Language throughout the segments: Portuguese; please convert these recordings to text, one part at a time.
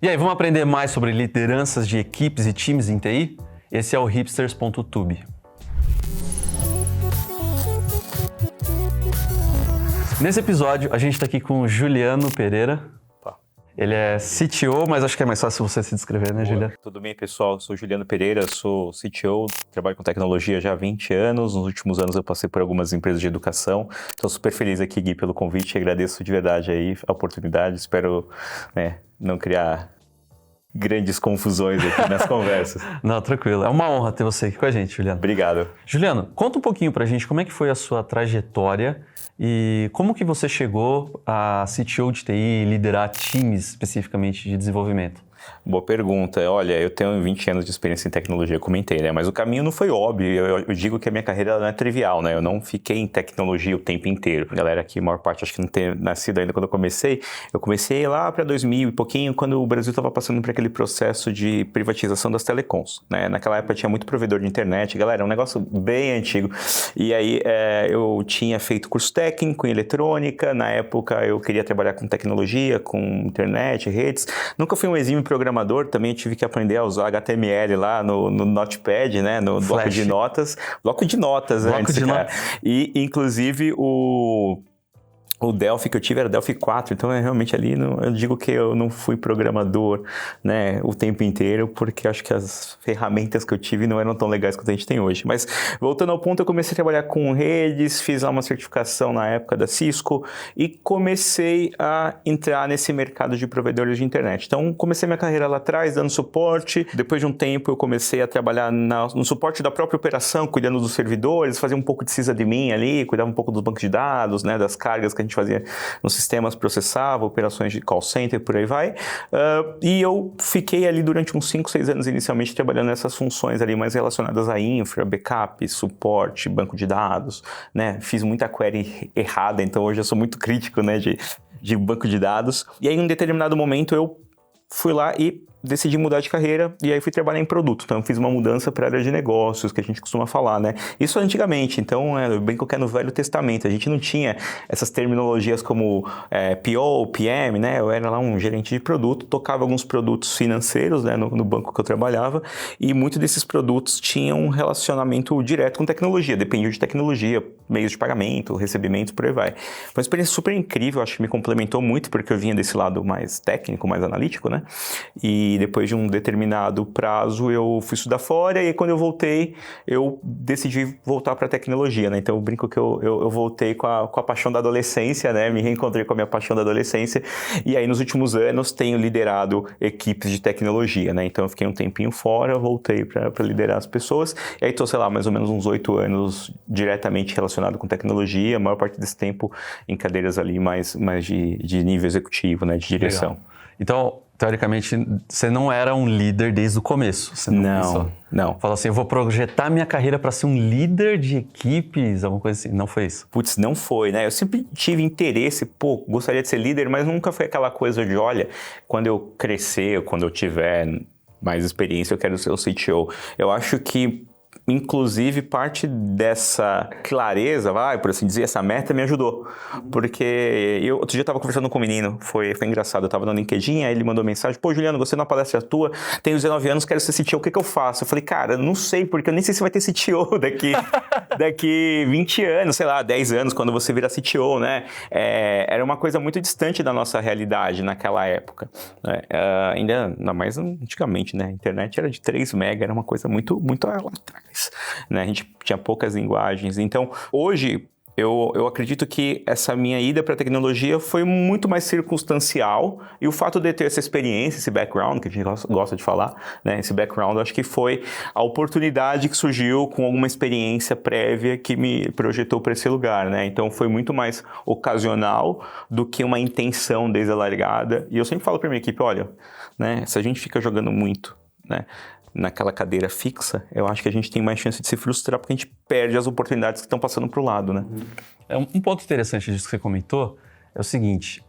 E aí, vamos aprender mais sobre lideranças de equipes e times em TI? Esse é o hipsters.tube. Nesse episódio, a gente está aqui com o Juliano Pereira. Ele é CTO, mas acho que é mais fácil você se descrever, né, Juliano? Tudo bem, pessoal? Eu sou Juliano Pereira, sou CTO, trabalho com tecnologia já há 20 anos. Nos últimos anos eu passei por algumas empresas de educação. Estou super feliz aqui, Gui, pelo convite. Agradeço de verdade aí a oportunidade. Espero não criar grandes confusões aqui nas conversas. Não, tranquilo. É uma honra ter você aqui com a gente, Juliano. Obrigado. Juliano, conta um pouquinho pra gente como é que foi a sua trajetória e como que você chegou a CTO de TI e liderar times especificamente de desenvolvimento. Boa pergunta. Olha, eu tenho 20 anos de experiência em tecnologia, comentei, né? Mas o caminho não foi óbvio. Eu digo que a minha carreira não é trivial, né? Eu não fiquei em tecnologia o tempo inteiro. A galera aqui, a maior parte, acho que não tem nascido ainda quando eu comecei. Eu comecei lá para 2000 e pouquinho, quando o Brasil estava passando por aquele processo de privatização das telecoms, né? Naquela época tinha muito provedor de internet. Galera, é um negócio bem antigo. E aí eu tinha feito curso técnico em eletrônica. Na época eu queria trabalhar com tecnologia, com internet, redes. Nunca fui um exímio programador, também tive que aprender a usar HTML lá no Notepad, né, no bloco de notas. Bloco de notas antes, cara. E, inclusive, o Delphi que eu tive era Delphi 4, então realmente ali eu digo que eu não fui programador, né, o tempo inteiro, porque acho que as ferramentas que eu tive não eram tão legais quanto a gente tem hoje. Mas voltando ao ponto, eu comecei a trabalhar com redes, fiz lá uma certificação na época da Cisco e comecei a entrar nesse mercado de provedores de internet. Então comecei minha carreira lá atrás, dando suporte. Depois de um tempo eu comecei a trabalhar no suporte da própria operação, cuidando dos servidores, fazia um pouco de sysadmin ali, cuidava um pouco dos bancos de dados, né, das cargas que a gente fazia nos sistemas, processava, operações de call center, por aí vai. E eu fiquei ali durante uns 5, 6 anos inicialmente trabalhando nessas funções ali mais relacionadas a infra, backup, suporte, banco de dados, né? Fiz muita query errada, então hoje eu sou muito crítico, né, de banco de dados. E aí em um determinado momento eu fui lá e decidi mudar de carreira e aí fui trabalhar em produto. Então eu fiz uma mudança para a área de negócios, que a gente costuma falar, né? Isso antigamente, então eu brinco que é no Velho Testamento. A gente não tinha essas terminologias como PO, PM, né? Eu era lá um gerente de produto, tocava alguns produtos financeiros, né, no banco que eu trabalhava, e muitos desses produtos tinham um relacionamento direto com tecnologia, dependiam de tecnologia, meios de pagamento, recebimentos, por aí vai. Foi uma experiência super incrível, acho que me complementou muito, porque eu vinha desse lado mais técnico, mais analítico, né? E depois de um determinado prazo eu fui estudar fora e aí, quando eu voltei eu decidi voltar para a tecnologia, né? Então eu brinco que eu voltei com a paixão da adolescência, né? Me reencontrei com a minha paixão da adolescência e aí nos últimos anos tenho liderado equipes de tecnologia, né? Então eu fiquei um tempinho fora, voltei para liderar as pessoas e aí tô, sei lá, mais ou menos uns 8 anos diretamente relacionado com tecnologia, a maior parte desse tempo em cadeiras ali mais de nível executivo, né? De direção. Legal. Então, teoricamente, você não era um líder desde o começo. Você não. Fala assim, eu vou projetar minha carreira para ser um líder de equipes, alguma coisa assim. Não foi isso? Putz, não foi, né? Eu sempre tive interesse, gostaria de ser líder, mas nunca foi aquela coisa de, olha, quando eu crescer, quando eu tiver mais experiência, eu quero ser o CTO. Eu acho que inclusive, parte dessa clareza, por assim dizer, essa meta me ajudou. Porque outro dia eu estava conversando com um menino, foi engraçado, eu estava no LinkedIn, aí ele mandou mensagem, pô, Juliano, gostei de uma palestra tua, tenho 19 anos, quero ser CTO, o que eu faço? Eu falei, cara, não sei, porque eu nem sei se vai ter CTO daqui 20 anos, sei lá, 10 anos, quando você virar CTO, né? Era uma coisa muito distante da nossa realidade naquela época. Né? Ainda mais antigamente, né? A internet era de 3 mega, era uma coisa muito lá atrás. Né? A gente tinha poucas linguagens. Então, hoje, eu acredito que essa minha ida para a tecnologia foi muito mais circunstancial e o fato de ter essa experiência, esse background, que a gente gosta de falar, né? Esse background, acho que foi a oportunidade que surgiu com alguma experiência prévia que me projetou para esse lugar, né? Então, foi muito mais ocasional do que uma intenção desde a largada. E eu sempre falo para minha equipe, olha, né? Se a gente fica jogando muito, né, naquela cadeira fixa, eu acho que a gente tem mais chance de se frustrar porque a gente perde as oportunidades que estão passando para o lado, né? Um ponto interessante disso que você comentou é o seguinte,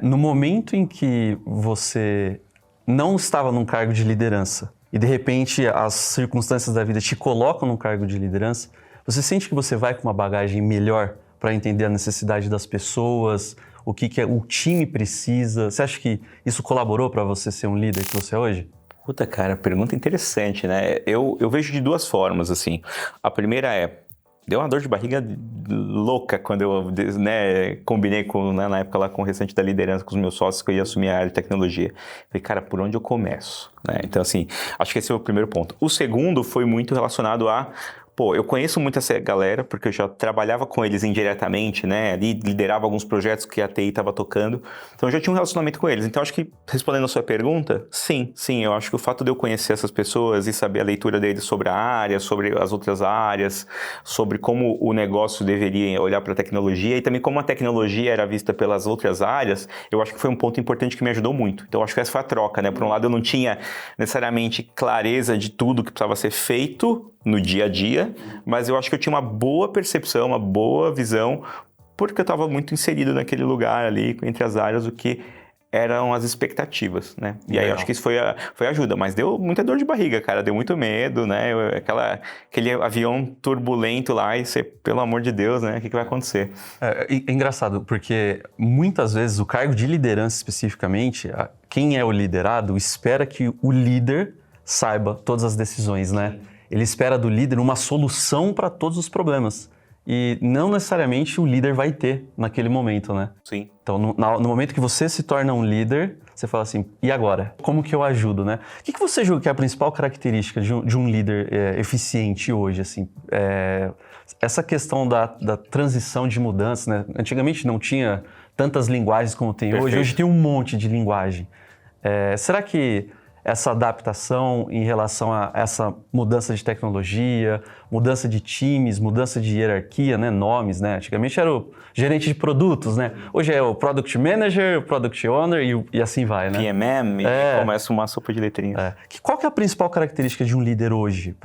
no momento em que você não estava num cargo de liderança e de repente as circunstâncias da vida te colocam num cargo de liderança, você sente que você vai com uma bagagem melhor para entender a necessidade das pessoas, o que o time precisa? Você acha que isso colaborou para você ser um líder que você é hoje? Puta, cara, pergunta interessante, né? Eu vejo de duas formas, assim. A primeira deu uma dor de barriga louca quando eu, né, combinei com, né, na época lá com o restante da liderança, com os meus sócios, que eu ia assumir a área de tecnologia. Falei, cara, por onde eu começo? Né? Então, assim, acho que esse é o primeiro ponto. O segundo foi muito relacionado a... Pô, eu conheço muito essa galera, porque eu já trabalhava com eles indiretamente, né? Ali liderava alguns projetos que a TI estava tocando. Então, eu já tinha um relacionamento com eles. Então, acho que, respondendo a sua pergunta, sim. Eu acho que o fato de eu conhecer essas pessoas e saber a leitura deles sobre a área, sobre as outras áreas, sobre como o negócio deveria olhar para a tecnologia e também como a tecnologia era vista pelas outras áreas, eu acho que foi um ponto importante que me ajudou muito. Então, acho que essa foi a troca, né? Por um lado, eu não tinha necessariamente clareza de tudo que precisava ser feito no dia a dia, mas eu acho que eu tinha uma boa percepção, uma boa visão, porque eu estava muito inserido naquele lugar ali, entre as áreas, o que eram as expectativas, né? E aí eu acho que isso foi ajuda, mas deu muita dor de barriga, cara, deu muito medo, né? Aquele avião turbulento lá e você, pelo amor de Deus, né? O que vai acontecer? É engraçado, porque muitas vezes o cargo de liderança especificamente, quem é o liderado espera que o líder saiba todas as decisões, né? Ele espera do líder uma solução para todos os problemas. E não necessariamente o líder vai ter naquele momento, né? Sim. Então, no momento que você se torna um líder, você fala assim, e agora? Como que eu ajudo, né? O que você julga que é a principal característica de um líder eficiente hoje, assim? Essa questão da transição de mudança, né? Antigamente não tinha tantas linguagens como tem hoje. Hoje tem um monte de linguagem. Será que essa adaptação em relação a essa mudança de tecnologia, mudança de times, mudança de hierarquia, né, nomes, né? Antigamente era o gerente de produtos, né? Hoje é o Product Manager, o Product Owner e assim vai, né? PMM, e começa uma sopa de letrinhas. Qual que é a principal característica de um líder hoje,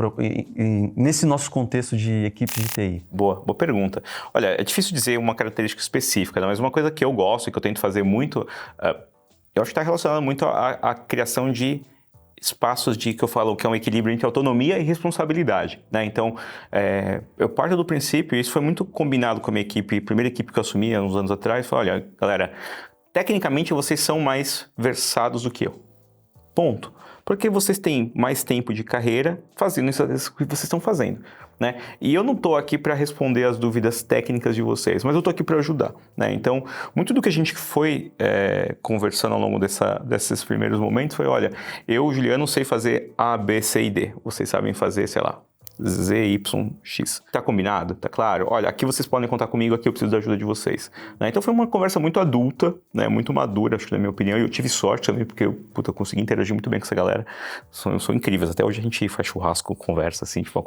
nesse nosso contexto de equipe de TI? Boa pergunta. Olha, é difícil dizer uma característica específica, né? Mas uma coisa que eu gosto e que eu tento fazer muito, eu acho que está relacionado muito à criação de espaços que eu falo que é um equilíbrio entre autonomia e responsabilidade, né? Então, eu parto do princípio, e isso foi muito combinado com a minha equipe, a primeira equipe que eu assumi há uns anos atrás, falei, olha, galera, tecnicamente vocês são mais versados do que eu. Ponto. Porque vocês têm mais tempo de carreira fazendo isso que vocês estão fazendo, né? E eu não estou aqui para responder as dúvidas técnicas de vocês, mas eu estou aqui para ajudar, né? Então, muito do que a gente foi conversando ao longo desses primeiros momentos foi, olha, eu, Juliano, sei fazer A, B, C e D. Vocês sabem fazer, sei lá, Z, Y, X. Tá combinado? Tá claro? Olha, aqui vocês podem contar comigo, aqui eu preciso da ajuda de vocês. Né? Então foi uma conversa muito adulta, né? Muito madura, acho que na minha opinião. E eu tive sorte também, porque eu consegui interagir muito bem com essa galera. São incríveis. Até hoje a gente faz churrasco, conversa, assim, tipo,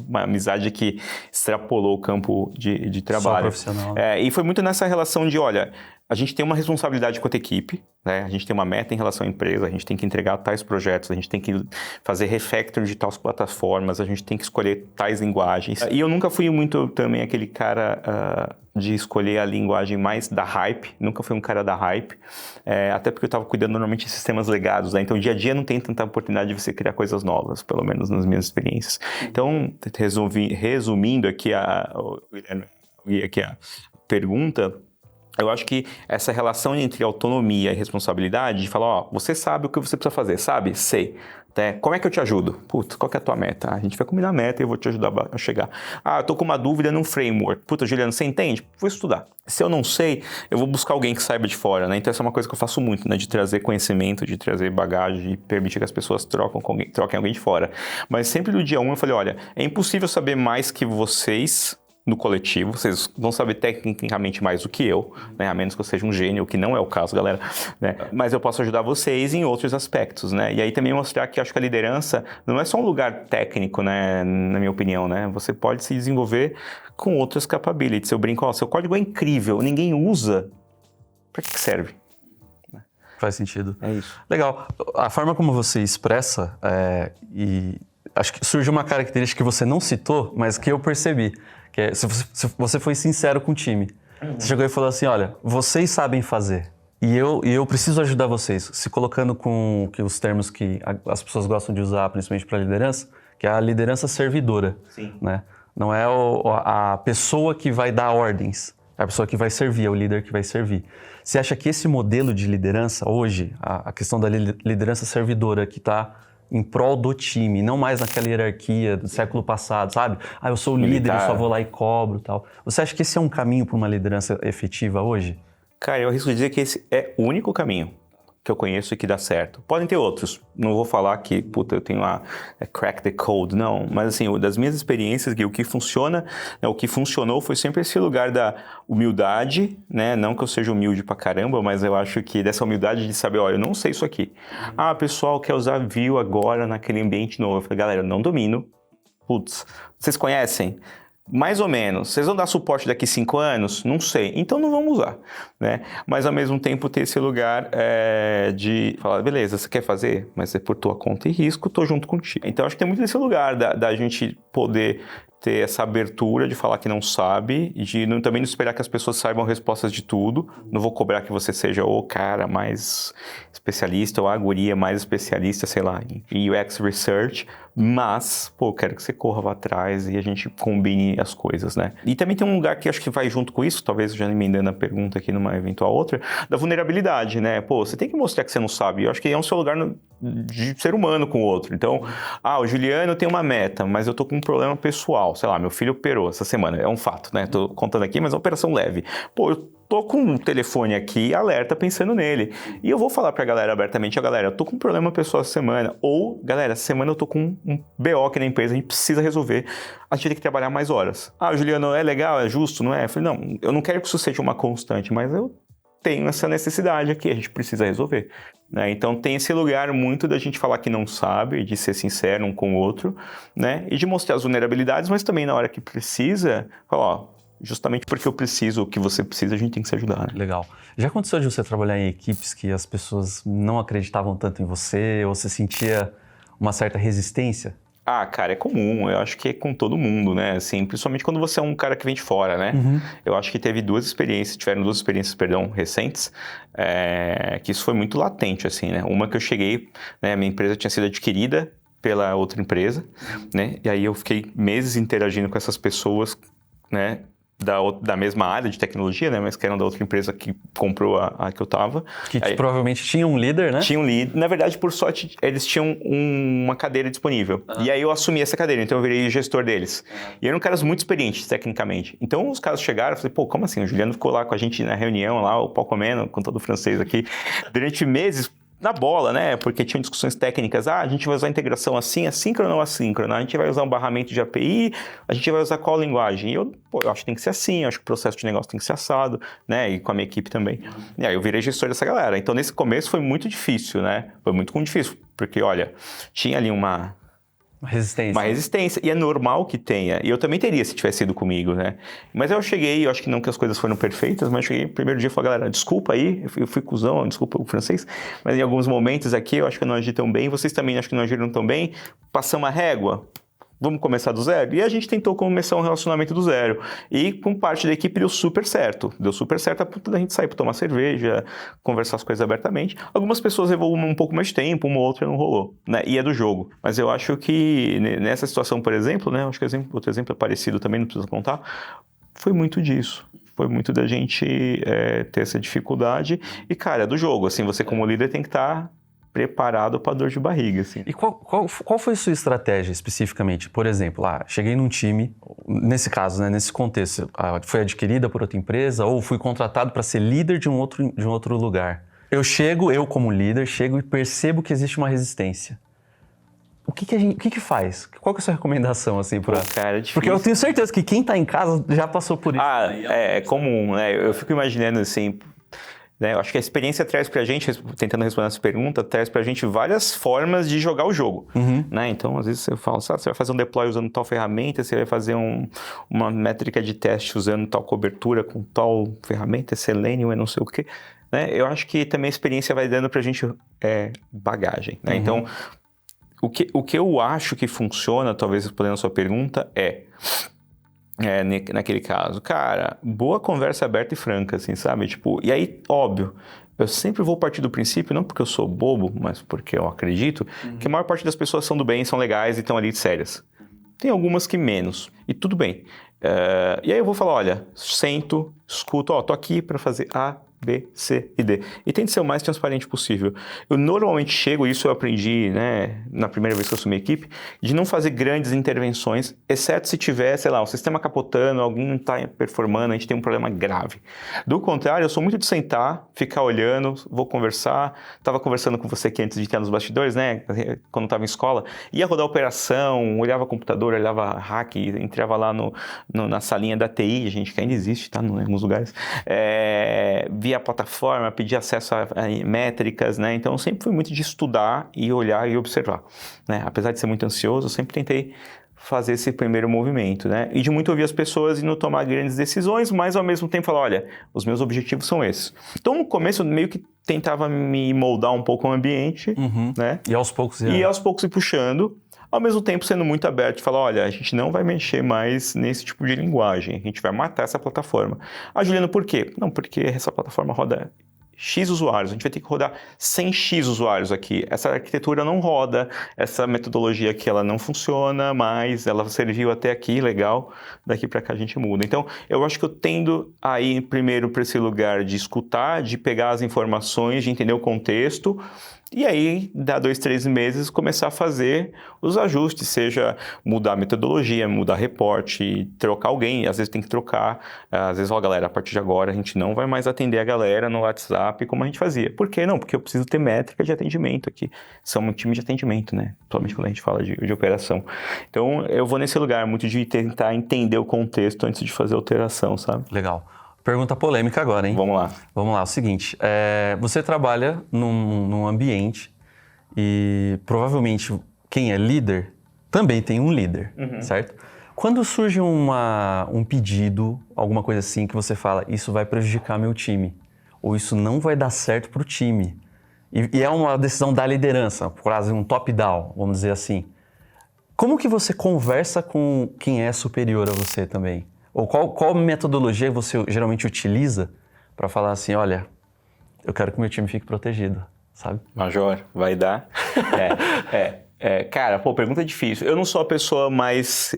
uma amizade que extrapolou o campo de trabalho. Só profissional. E foi muito nessa relação de, olha, a gente tem uma responsabilidade quanto equipe, né? A gente tem uma meta em relação à empresa, a gente tem que entregar tais projetos, a gente tem que fazer refactoring de tais plataformas, a gente tem que escolher tais linguagens. E eu nunca fui muito também aquele cara de escolher a linguagem mais da hype, nunca fui um cara da hype, até porque eu estava cuidando normalmente de sistemas legados, né? Então dia a dia não tem tanta oportunidade de você criar coisas novas, pelo menos nas minhas experiências. Então, resumindo aqui a pergunta, eu acho que essa relação entre autonomia e responsabilidade, de falar, ó, você sabe o que você precisa fazer, sabe? Sei. Como é que eu te ajudo? Putz, qual que é a tua meta? A gente vai combinar a meta e eu vou te ajudar a chegar. Eu tô com uma dúvida num framework. Puta, Juliano, você entende? Vou estudar. Se eu não sei, eu vou buscar alguém que saiba de fora, né? Então essa é uma coisa que eu faço muito, né? De trazer conhecimento, de trazer bagagem, de permitir que as pessoas troquem alguém de fora. Mas sempre no dia 1 eu falei, olha, é impossível saber mais que vocês no coletivo, vocês vão saber tecnicamente mais do que eu, né? A menos que eu seja um gênio, o que não é o caso, galera, né? Mas eu posso ajudar vocês em outros aspectos, né? E aí também mostrar que acho que a liderança não é só um lugar técnico, né? Na minha opinião, né? Você pode se desenvolver com outras capabilities. Eu brinco, seu código é incrível, ninguém usa, para que serve? Faz sentido. É isso. Legal. A forma como você expressa, e acho que surge uma característica que você não citou, mas que eu percebi, que é se você foi sincero com o time. Você chegou e falou assim, olha, vocês sabem fazer e eu preciso ajudar vocês, se colocando com os termos que as pessoas gostam de usar, principalmente para liderança, que é a liderança servidora. Sim. Né? Não é a pessoa que vai dar ordens, É a pessoa que vai servir, é o líder que vai servir. Você acha que esse modelo de liderança hoje, a questão da liderança servidora que está em prol do time, não mais naquela hierarquia do século passado, sabe? Eu sou o líder, eu só vou lá e cobro e tal. Você acha que esse é um caminho para uma liderança efetiva hoje? Cara, eu arrisco dizer que esse é o único caminho que eu conheço e que dá certo. Podem ter outros. Não vou falar que, eu tenho lá, crack the code, não. Mas assim, das minhas experiências, o que funciona, né, o que funcionou foi sempre esse lugar da humildade, né? Não que eu seja humilde pra caramba, mas eu acho que dessa humildade de saber, eu não sei isso aqui. Pessoal quer usar Vue agora naquele ambiente novo. Eu falei, galera, eu não domino. Vocês conhecem? Mais ou menos. Vocês vão dar suporte daqui 5 anos? Não sei. Então não vamos usar, né? Mas ao mesmo tempo ter esse lugar de falar, beleza, você quer fazer? Mas é por tua conta e risco, tô junto contigo. Então acho que tem muito desse lugar da gente poder ter essa abertura de falar que não sabe e de também não esperar que as pessoas saibam respostas de tudo. Não vou cobrar que você seja o cara mais especialista ou a guria mais especialista, sei lá, em UX Research, mas, quero que você corra lá atrás e a gente combine as coisas, né? E também tem um lugar que acho que vai junto com isso, talvez já emendando a pergunta aqui numa eventual outra, da vulnerabilidade, né? Você tem que mostrar que você não sabe. Eu acho que é um seu lugar de ser humano com o outro. Então, o Juliano tem uma meta, mas eu tô com um problema pessoal. Sei lá, meu filho operou essa semana. É um fato, né? Tô contando aqui, mas é uma operação leve. Eu tô com um telefone aqui, alerta, pensando nele. E eu vou falar pra galera abertamente, galera, eu tô com um problema pessoal essa semana. Ou, galera, essa semana eu tô com um BO aqui na empresa, a gente precisa resolver. A gente tem que trabalhar mais horas. Juliano, é legal, é justo, não é? Eu falei, não, eu não quero que isso seja uma constante, mas eu tenho essa necessidade aqui, a gente precisa resolver. Né? Então tem esse lugar muito da gente falar que não sabe, de ser sincero um com o outro, né? E de mostrar as vulnerabilidades, mas também na hora que precisa, falar, justamente porque eu preciso, o que você precisa, a gente tem que se ajudar. Né? Legal. Já aconteceu de você trabalhar em equipes que as pessoas não acreditavam tanto em você, ou você sentia uma certa resistência? Cara, é comum, eu acho que é com todo mundo, né, assim, principalmente quando você é um cara que vem de fora, né, Eu acho que tiveram duas experiências, recentes, que isso foi muito latente, assim, né, uma que eu cheguei, né, minha empresa tinha sido adquirida pela outra empresa, né, e aí eu fiquei meses interagindo com essas pessoas, né, da mesma área de tecnologia, né? Mas que eram da outra empresa que comprou a que eu tava. Que provavelmente tinha um líder, né? Tinha um líder. Na verdade, por sorte, eles tinham uma cadeira disponível. E aí eu assumi essa cadeira, então eu virei gestor deles. E eram caras muito experientes, tecnicamente. Então os caras chegaram, eu falei, como assim? O Juliano ficou lá com a gente na reunião, lá, o pau comendo, com todo o francês aqui, durante meses, na bola, né? Porque tinham discussões técnicas. A gente vai usar a integração assim, assíncrona ou assíncrona. A gente vai usar um barramento de API, a gente vai usar qual linguagem? E eu acho que tem que ser assim, eu acho que o processo de negócio tem que ser assado, né? E com a minha equipe também. E aí eu virei gestor dessa galera. Então, nesse começo foi muito difícil, né? Foi muito difícil, porque, olha, tinha ali uma resistência. E é normal que tenha. E eu também teria se tivesse ido comigo, né? Mas eu cheguei, eu acho que não que as coisas foram perfeitas, mas eu cheguei no primeiro dia e falei, galera, desculpa aí, eu fui cuzão, desculpa o francês, mas em alguns momentos aqui eu acho que eu não agi tão bem, vocês também acho que não agiram tão bem, passamos a régua. Vamos começar do zero? E a gente tentou começar um relacionamento do zero. E com parte da equipe deu super certo. Deu super certo a ponto da gente sair para tomar cerveja, conversar as coisas abertamente. Algumas pessoas levou um pouco mais de tempo, uma outra não rolou. Né? E é do jogo. Mas eu acho que nessa situação, por exemplo, né? Acho que outro exemplo é parecido também, não precisa contar. Foi muito disso. Foi muito da gente ter essa dificuldade. E, cara, é do jogo. Assim, você como líder tem que estar preparado para dor de barriga, assim. E qual foi a sua estratégia especificamente? Por exemplo, cheguei num time, nesse caso, né, nesse contexto, foi adquirida por outra empresa ou fui contratado para ser líder de um outro lugar. Eu como líder, chego e percebo que existe uma resistência. O que faz? Qual que é a sua recomendação, assim, Cara, é difícil. Porque eu tenho certeza que quem tá em casa já passou por isso. É comum, né? Eu fico imaginando, assim... Né? Eu acho que a experiência traz pra gente, tentando responder essa pergunta, traz pra gente várias formas de jogar o jogo. Né? Então, às vezes você fala, você vai fazer um deploy usando tal ferramenta, você vai fazer uma métrica de teste usando tal cobertura com tal ferramenta, Selenium e não sei o quê. Né? Eu acho que também a experiência vai dando pra gente bagagem. Né? Então, o que eu acho que funciona, talvez respondendo a sua pergunta, naquele caso, cara, boa conversa aberta e franca, assim, sabe? Tipo, e aí, óbvio, eu sempre vou partir do princípio, não porque eu sou bobo, mas porque eu acredito, que a maior parte das pessoas são do bem, são legais e estão ali sérias. tem algumas que menos, e tudo bem. E aí eu vou falar, olha, sento, escuto, tô aqui para fazer A, B, C e D. E tente ser o mais transparente possível. Eu normalmente chego, isso eu aprendi, né, na primeira vez que eu assumi a equipe, de não fazer grandes intervenções, exceto se tiver, sei lá, o sistema capotando, alguém não está performando, a gente tem um problema grave. Do contrário, eu sou muito de sentar, ficar olhando, vou conversar. Estava conversando com você aqui antes de estar nos bastidores, né, quando estava em escola, ia rodar operação, olhava computador, olhava hack, entrava lá na salinha da TI, a gente que ainda existe, tá, em alguns lugares, via a plataforma, pedir acesso a métricas, né? Então eu sempre fui muito de estudar e olhar e observar, né? Apesar de ser muito ansioso, eu sempre tentei fazer esse primeiro movimento, né? E de muito ouvir as pessoas e não tomar grandes decisões, mas ao mesmo tempo falar, olha, os meus objetivos são esses. Então no começo eu meio que tentava me moldar um pouco o ambiente, né? E aos poucos ir puxando. Ao mesmo tempo sendo muito aberto e falar, olha, a gente não vai mexer mais nesse tipo de linguagem, a gente vai matar essa plataforma. Juliano, por quê? Não, porque essa plataforma roda X usuários, a gente vai ter que rodar 100x usuários aqui. Essa arquitetura não roda, essa metodologia aqui ela não funciona mais, ela serviu até aqui, legal, daqui para cá a gente muda. Então, eu acho que eu tendo a ir primeiro para esse lugar de escutar, de pegar as informações, de entender o contexto, e aí, dá 2, 3 meses, começar a fazer os ajustes, seja mudar a metodologia, mudar reporte, trocar alguém, às vezes tem que trocar, às vezes, galera, a partir de agora a gente não vai mais atender a galera no WhatsApp como a gente fazia. Por quê? Não, porque eu preciso ter métrica de atendimento aqui. São um time de atendimento, né? Principalmente quando a gente fala de operação. Então, eu vou nesse lugar muito de tentar entender o contexto antes de fazer a alteração, sabe? Legal. Pergunta polêmica agora, hein? Vamos lá. Vamos lá, é o seguinte, você trabalha num ambiente e provavelmente quem é líder também tem um líder, certo? Quando surge um pedido, alguma coisa assim, que você fala, isso vai prejudicar meu time, ou isso não vai dar certo para o time, e é uma decisão da liderança, quase um top-down, vamos dizer assim, como que você conversa com quem é superior a você também? Ou qual metodologia você geralmente utiliza para falar assim, olha, eu quero que meu time fique protegido, sabe? Major, vai dar. Cara, pergunta difícil. Eu não sou a pessoa mais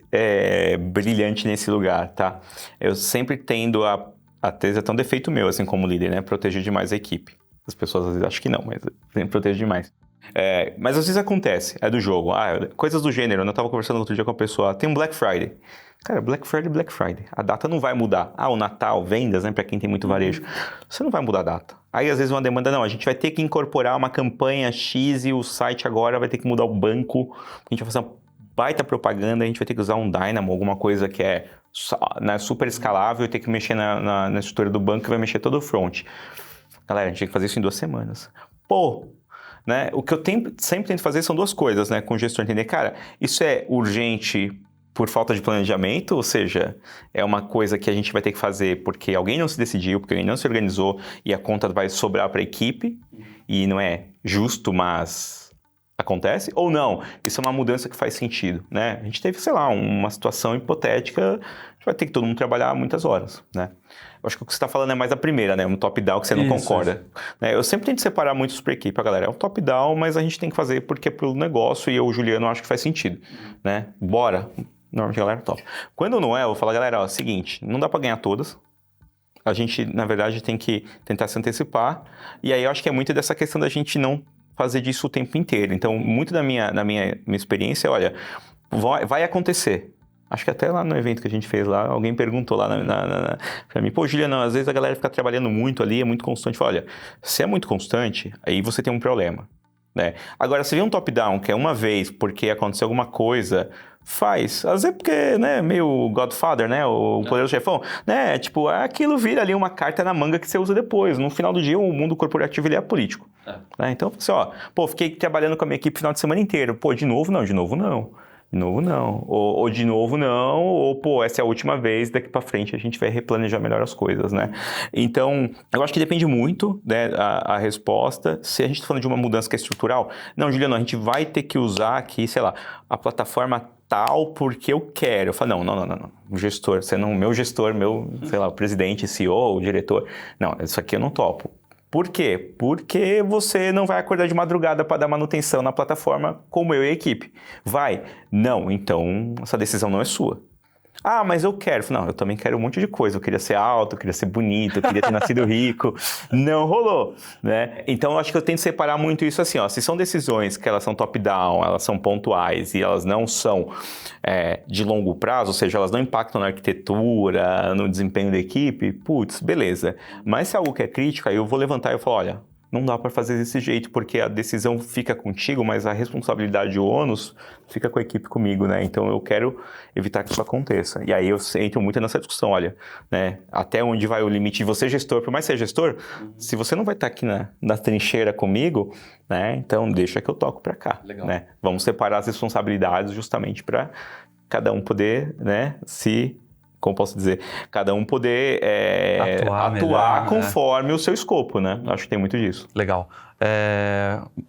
brilhante nesse lugar, tá? Eu sempre tendo a ter até um defeito meu, assim, como líder, né? Proteger demais a equipe. As pessoas às vezes acham que não, mas eu sempre protejo demais. Mas às vezes acontece, é do jogo. Coisas do gênero, eu estava conversando outro dia com a pessoa, tem um Black Friday. Cara, Black Friday. A data não vai mudar. O Natal, vendas, né, para quem tem muito varejo. Você não vai mudar a data. Aí, às vezes, uma demanda, não, a gente vai ter que incorporar uma campanha X e o site agora vai ter que mudar o banco. A gente vai fazer uma baita propaganda, a gente vai ter que usar um Dynamo, alguma coisa que é super escalável, e ter que mexer na estrutura do banco e vai mexer todo o front. Galera, a gente tem que fazer isso em 2 semanas. Né? O que eu sempre tento fazer são 2 coisas, né, com o gestor, entender, cara, isso é urgente por falta de planejamento, ou seja, é uma coisa que a gente vai ter que fazer porque alguém não se decidiu, porque alguém não se organizou e a conta vai sobrar para a equipe e não é justo, mas acontece, ou não, isso é uma mudança que faz sentido, né? A gente teve, sei lá, uma situação hipotética, a gente vai ter que todo mundo trabalhar muitas horas, né? Eu acho que o que você está falando é mais a primeira, né? Um top-down que você não concorda. Né? Eu sempre tento separar muito isso para a equipe, galera. É um top-down, mas a gente tem que fazer porque é pro negócio e eu, o Juliano, acho que faz sentido, né? Bora! Normalmente a galera top. Quando não é, eu vou falar, galera, seguinte, não dá para ganhar todas. A gente, na verdade, tem que tentar se antecipar. E aí eu acho que é muito dessa questão da gente não fazer disso o tempo inteiro. Então, muito da minha experiência, olha, vai acontecer. Acho que até lá no evento que a gente fez lá, alguém perguntou lá pra mim, Juliano, às vezes a galera fica trabalhando muito ali, é muito constante. Fala, olha, se é muito constante, aí você tem um problema, né? Agora, se vê um top-down, que é uma vez porque aconteceu alguma coisa, faz. Às vezes é porque, né, meio Godfather, né, o poderoso chefão, né, tipo, aquilo vira ali uma carta na manga que você usa depois. No final do dia, o mundo corporativo, ele é político. Né? Então, assim, fiquei trabalhando com a minha equipe o final de semana inteiro. De novo não. De novo não. Ou de novo não, ou essa é a última vez, daqui pra frente a gente vai replanejar melhor as coisas, né? Então, eu acho que depende muito, né, a resposta. Se a gente tá falando de uma mudança que é estrutural, não, Juliano, a gente vai ter que usar aqui, sei lá, a plataforma tal porque eu quero. Eu falo, não. O gestor, você não, meu gestor, sei lá, o presidente, CEO, o diretor. Não, isso aqui eu não topo. Por quê? Porque você não vai acordar de madrugada para dar manutenção na plataforma como eu e a equipe. Vai? Não, então essa decisão não é sua. Ah, mas eu quero. Não, eu também quero um monte de coisa. Eu queria ser alto, eu queria ser bonito, eu queria ter nascido rico. Não rolou, né? Então, eu acho que eu tento separar muito isso assim, ó. Se são decisões que elas são top-down, elas são pontuais e elas não são de longo prazo, ou seja, elas não impactam na arquitetura, no desempenho da equipe, putz, beleza. Mas se é algo que é crítico, aí eu vou levantar e eu falo, olha, não dá para fazer desse jeito, porque a decisão fica contigo, mas a responsabilidade e o ônus fica com a equipe comigo, né? Então eu quero evitar que isso aconteça. E aí eu entro muito nessa discussão, olha, né? Até onde vai o limite de você, gestor? Por mais que seja gestor, se você não vai estar aqui na trincheira comigo, né? Então deixa que eu toco para cá, né? Vamos separar as responsabilidades justamente para cada um poder, né? Como posso dizer, cada um poder atuar melhor, conforme o seu escopo, né? Acho que tem muito disso. Legal.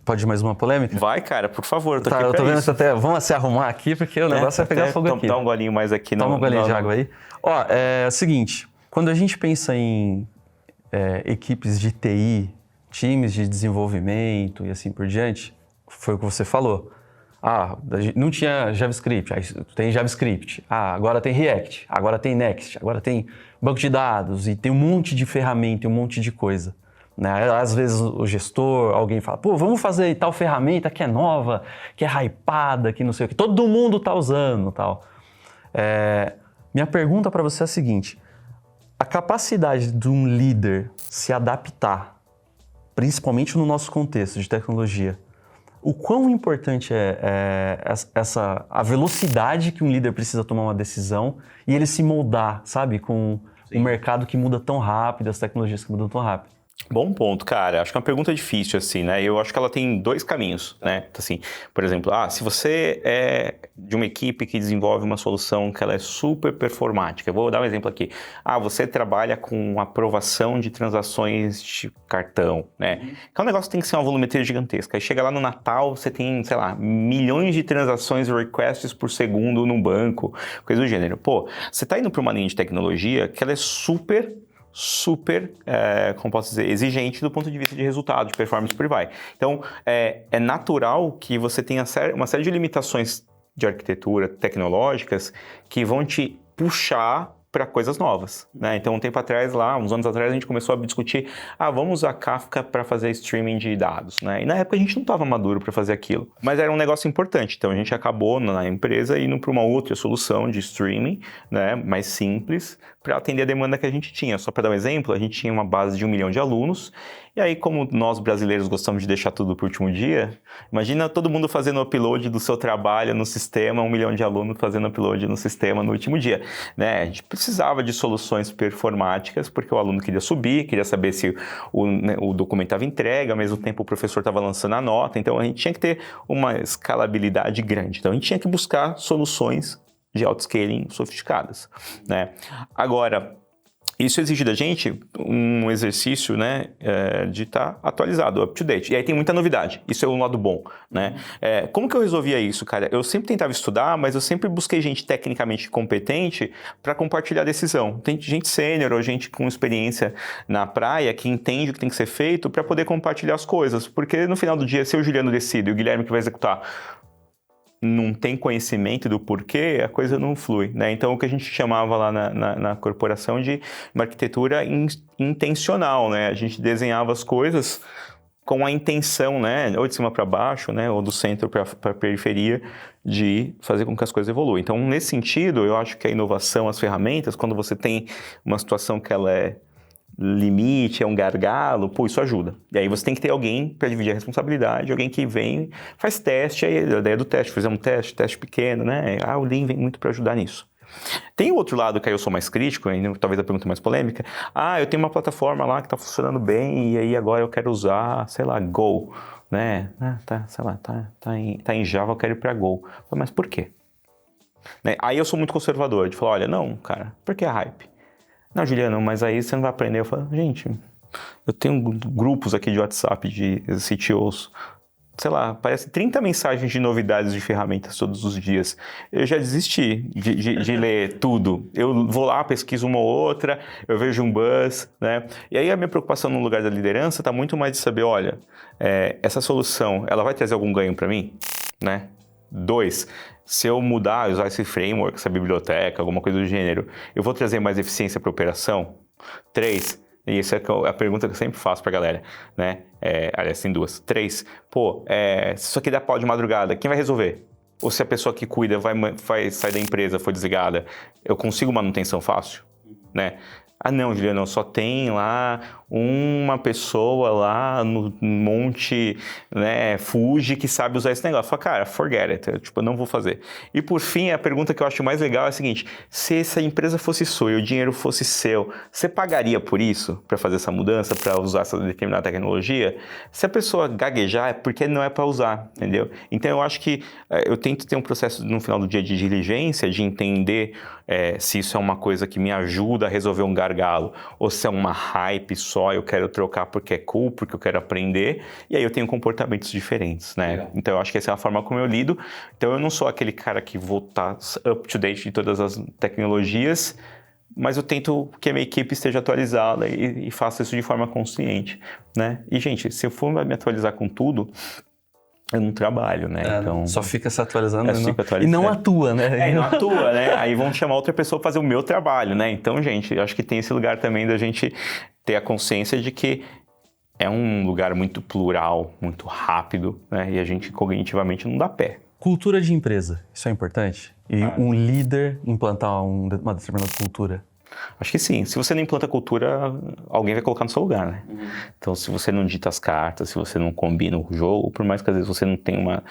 Pode ir mais uma polêmica? Vai, cara, por favor. Eu tô vendo isso até. Vamos se arrumar aqui, porque o negócio vai pegar fogo aqui. Dá um golinho mais aqui. Toma um golinho de água aí. Ó, é o seguinte, quando a gente pensa em equipes de TI, times de desenvolvimento e assim por diante, foi o que você falou. Não tinha JavaScript, aí tem JavaScript. Agora tem React, agora tem Next, agora tem banco de dados e tem um monte de ferramenta, um monte de coisa. Né? Às vezes o gestor, alguém fala, pô, vamos fazer tal ferramenta que é nova, que é hypada, que não sei o que, todo mundo tá usando tal. Minha pergunta para você é a seguinte, a capacidade de um líder se adaptar, principalmente no nosso contexto de tecnologia, o quão importante é a velocidade que um líder precisa tomar uma decisão e ele se moldar, sabe? Com o mercado que muda tão rápido, as tecnologias que mudam tão rápido. Bom ponto, cara. Acho que é uma pergunta difícil, assim, né? Eu acho que ela tem dois caminhos, né? Assim, por exemplo, se você é de uma equipe que desenvolve uma solução que ela é super performática. Eu vou dar um exemplo aqui. Você trabalha com aprovação de transações de cartão, né? Que é um negócio que tem que ser uma volumetria gigantesca. Aí chega lá no Natal, você tem, sei lá, milhões de transações requests por segundo num banco, coisa do gênero. Pô, você tá indo para uma linha de tecnologia que ela é super, como posso dizer, exigente do ponto de vista de resultado, de performance por aí vai. Então, é natural que você tenha uma série de limitações de arquitetura tecnológicas que vão te puxar para coisas novas, né? Então, uns anos atrás, a gente começou a discutir, vamos usar Kafka para fazer streaming de dados, né? E na época a gente não estava maduro para fazer aquilo, mas era um negócio importante, então a gente acabou na empresa indo para uma outra solução de streaming, né? Mais simples, para atender a demanda que a gente tinha. Só para dar um exemplo, a gente tinha uma base de 1 milhão de alunos, e aí como nós brasileiros gostamos de deixar tudo para o último dia, imagina todo mundo fazendo upload do seu trabalho no sistema, 1 milhão de alunos fazendo upload no sistema no último dia, né? A gente precisava de soluções performáticas, porque o aluno queria subir, queria saber se o documento estava entregue, ao mesmo tempo o professor estava lançando a nota, então a gente tinha que ter uma escalabilidade grande. Então a gente tinha que buscar soluções de autoscaling sofisticadas, né? Agora, isso exige da gente um exercício, né, de estar atualizado, up to date. E aí tem muita novidade. Isso é um lado bom, né? Como que eu resolvia isso, cara? Eu sempre tentava estudar, mas eu sempre busquei gente tecnicamente competente para compartilhar a decisão. Tem gente sênior ou gente com experiência na praia que entende o que tem que ser feito para poder compartilhar as coisas. Porque no final do dia, se o Juliano decide e o Guilherme que vai executar não tem conhecimento do porquê, a coisa não flui, né? Então, o que a gente chamava lá na corporação de uma arquitetura intencional, né? A gente desenhava as coisas com a intenção, né? Ou de cima para baixo, né? Ou do centro para a periferia, de fazer com que as coisas evoluam. Então, nesse sentido, eu acho que a inovação, as ferramentas, quando você tem uma situação que ela é limite, é um gargalo, isso ajuda. E aí você tem que ter alguém para dividir a responsabilidade, alguém que vem, faz teste, aí a ideia do teste, fizemos um teste pequeno, né? O Lean vem muito para ajudar nisso. Tem o outro lado que aí eu sou mais crítico, talvez a pergunta mais polêmica, eu tenho uma plataforma lá que está funcionando bem e aí agora eu quero usar, sei lá, Go, né? Tá em Java, eu quero ir para Go. Mas por quê? Né? Aí eu sou muito conservador, de falar, olha, não, cara, por que a hype? Não, Juliano, mas aí você não vai aprender. Eu falo, gente, eu tenho grupos aqui de WhatsApp de CTOs, sei lá, aparece 30 mensagens de novidades de ferramentas todos os dias. Eu já desisti de ler tudo. Eu vou lá, pesquiso uma ou outra, eu vejo um buzz, né? E aí a minha preocupação no lugar da liderança está muito mais de saber, olha, essa solução, ela vai trazer algum ganho para mim, né? 2, se eu mudar, usar esse framework, essa biblioteca, alguma coisa do gênero, eu vou trazer mais eficiência para a operação? 3, e essa é a pergunta que eu sempre faço pra galera, né? Aliás, tem 2. 3, se isso aqui dá pau de madrugada, quem vai resolver? Ou se a pessoa que cuida vai sair da empresa, foi desligada, eu consigo manutenção fácil, né? Ah não, Juliano, só tem lá uma pessoa lá no Monte, né, Fuji que sabe usar esse negócio. Fala, cara, forget it, eu não vou fazer. E por fim, a pergunta que eu acho mais legal é a seguinte, se essa empresa fosse sua e o dinheiro fosse seu, você pagaria por isso, para fazer essa mudança, para usar essa determinada tecnologia? Se a pessoa gaguejar, é porque não é para usar, entendeu? Então eu acho que eu tento ter um processo no final do dia de diligência, de entender se isso é uma coisa que me ajuda a resolver um gargalo, ou se é uma hype só, eu quero trocar porque é cool, porque eu quero aprender, e aí eu tenho comportamentos diferentes, né? Legal. Então eu acho que essa é a forma como eu lido. Então eu não sou aquele cara que vou estar up to date de todas as tecnologias, mas eu tento que a minha equipe esteja atualizada e faça isso de forma consciente, né? E gente, se eu for me atualizar com tudo, eu não trabalho, né? Então, só fica se atualizando e não atua, né? E não atua, né? Aí vão chamar outra pessoa para fazer o meu trabalho, né? Então, gente, eu acho que tem esse lugar também da gente ter a consciência de que é um lugar muito plural, muito rápido, né? E a gente cognitivamente não dá pé. Cultura de empresa, isso é importante? E um líder implantar uma determinada cultura? Acho que sim. Se você não implanta cultura, alguém vai colocar no seu lugar, né? Então, se você não dita as cartas, se você não combina o jogo, por mais que às vezes você não tenha uma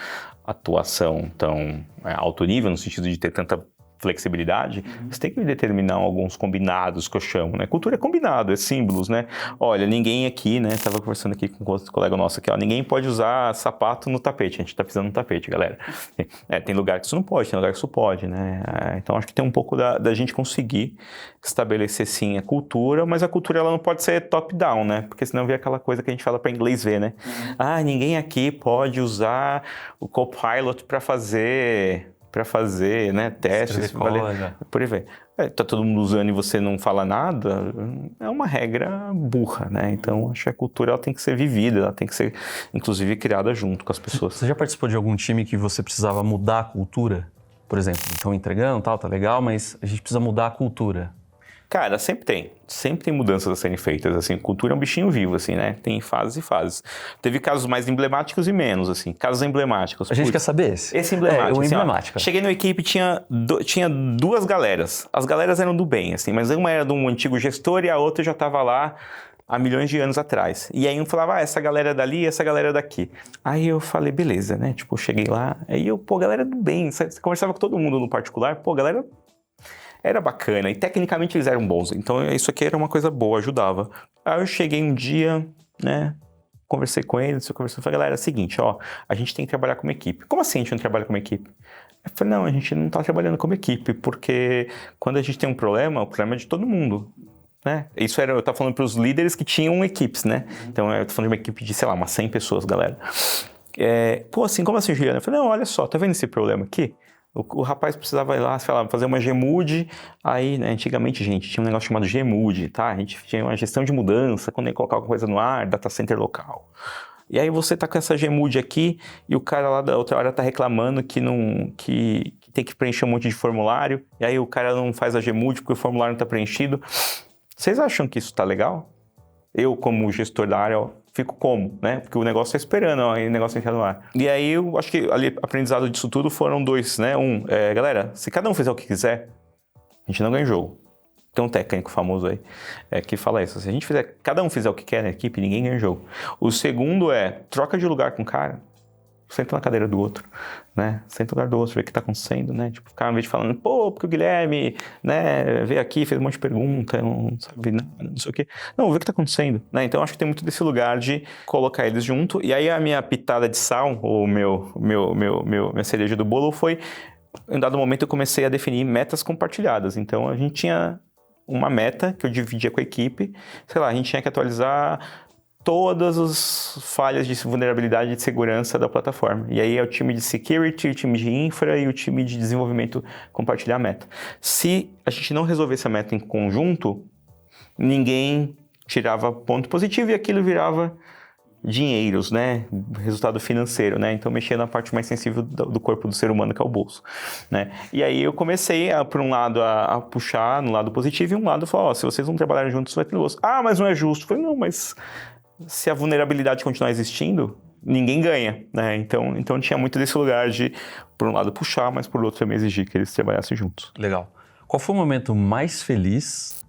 atuação tão alto nível, no sentido de ter tanta flexibilidade, você tem que determinar alguns combinados que eu chamo, né? Cultura é combinado, é símbolos, né? Olha, ninguém aqui, né? Tava conversando aqui com outro colega nosso aqui, ó, ninguém pode usar sapato no tapete, a gente tá pisando no tapete, galera. Tem lugar que isso não pode, tem lugar que isso pode, né? Então, acho que tem um pouco da gente conseguir estabelecer, sim, a cultura, mas a cultura, ela não pode ser top-down, né? Porque senão vem aquela coisa que a gente fala para inglês ver, né? Ninguém aqui pode usar o Copilot para fazer, né, testes, por aí vai. Tá todo mundo usando e você não fala nada, é uma regra burra, né? Então, acho que a cultura ela tem que ser vivida, ela tem que ser, inclusive, criada junto com as pessoas. Você já participou de algum time que você precisava mudar a cultura? Por exemplo, estão entregando, tá legal, mas a gente precisa mudar a cultura. Cara, sempre tem mudanças a serem feitas, assim, cultura é um bichinho vivo, assim, né, tem fases e fases. Teve casos mais emblemáticos e menos, assim, casos emblemáticos. A gente quer saber esse. Esse emblemático, o assim, emblemático. Cheguei na equipe, tinha 2 galeras, as galeras eram do bem, assim, mas uma era de um antigo gestor e a outra já estava lá há milhões de anos atrás. E aí um falava, essa galera é dali, essa galera é daqui. Aí eu falei, beleza, né, tipo, cheguei lá, aí eu, galera do bem, você conversava com todo mundo no particular, galera era bacana, e tecnicamente eles eram bons, então isso aqui era uma coisa boa, ajudava. Aí eu cheguei um dia, né, conversei com eles, falei, galera, é o seguinte, a gente tem que trabalhar como equipe. Como assim a gente não trabalha como equipe? Eu falei, não, a gente não tá trabalhando como equipe, porque quando a gente tem um problema, o problema é de todo mundo, né? Isso eu tava falando para os líderes que tinham equipes, né? Então eu tô falando de uma equipe de, sei lá, umas 100 pessoas, galera. Como assim, Juliana? Eu falei, não, olha só, tá vendo esse problema aqui? O rapaz precisava ir lá, sei lá, fazer uma Gmood, aí, né, antigamente, gente, tinha um negócio chamado Gmood, tá? A gente tinha uma gestão de mudança, quando ia colocar alguma coisa no ar, data center local. E aí você tá com essa Gmood aqui, e o cara lá da outra hora tá reclamando que tem que preencher um monte de formulário, e aí o cara não faz a Gmood porque o formulário não tá preenchido. Vocês acham que isso tá legal? Eu, como gestor da área, fico como, né? Porque o negócio tá esperando, o negócio entrar no ar. E aí, eu acho que ali, aprendizado disso tudo foram 2, né? Galera, se cada um fizer o que quiser, a gente não ganha jogo. Tem um técnico famoso aí que fala isso. Se a gente cada um fizer o que quer na equipe, ninguém ganha jogo. O segundo troca de lugar com o cara. Senta na cadeira do outro, né? Senta no lugar do outro, vê o que tá acontecendo, né? Tipo, ficar uma vez falando, porque o Guilherme, né, veio aqui, fez um monte de pergunta, não sabe nada, não sei o quê. Não, vê o que tá acontecendo, né? Então, acho que tem muito desse lugar de colocar eles junto. E aí, a minha pitada de sal, ou minha cereja do bolo foi, em dado momento, eu comecei a definir metas compartilhadas. Então, a gente tinha uma meta que eu dividia com a equipe. Sei lá, a gente tinha que atualizar todas as falhas de vulnerabilidade e de segurança da plataforma. E aí é o time de security, o time de infra e o time de desenvolvimento compartilhar a meta. Se a gente não resolvesse a meta em conjunto, ninguém tirava ponto positivo e aquilo virava dinheiros, né? Resultado financeiro, né? Então mexia na parte mais sensível do corpo do ser humano, que é o bolso, né? E aí eu comecei, por um lado, a puxar no lado positivo e um lado falar, se vocês não trabalharem juntos, vai ter bolso. Mas não é justo. Eu falei, não, mas se a vulnerabilidade continuar existindo, ninguém ganha, né? Então tinha muito desse lugar de, por um lado, puxar, mas por outro também exigir que eles trabalhassem juntos. Legal. Qual foi o momento mais feliz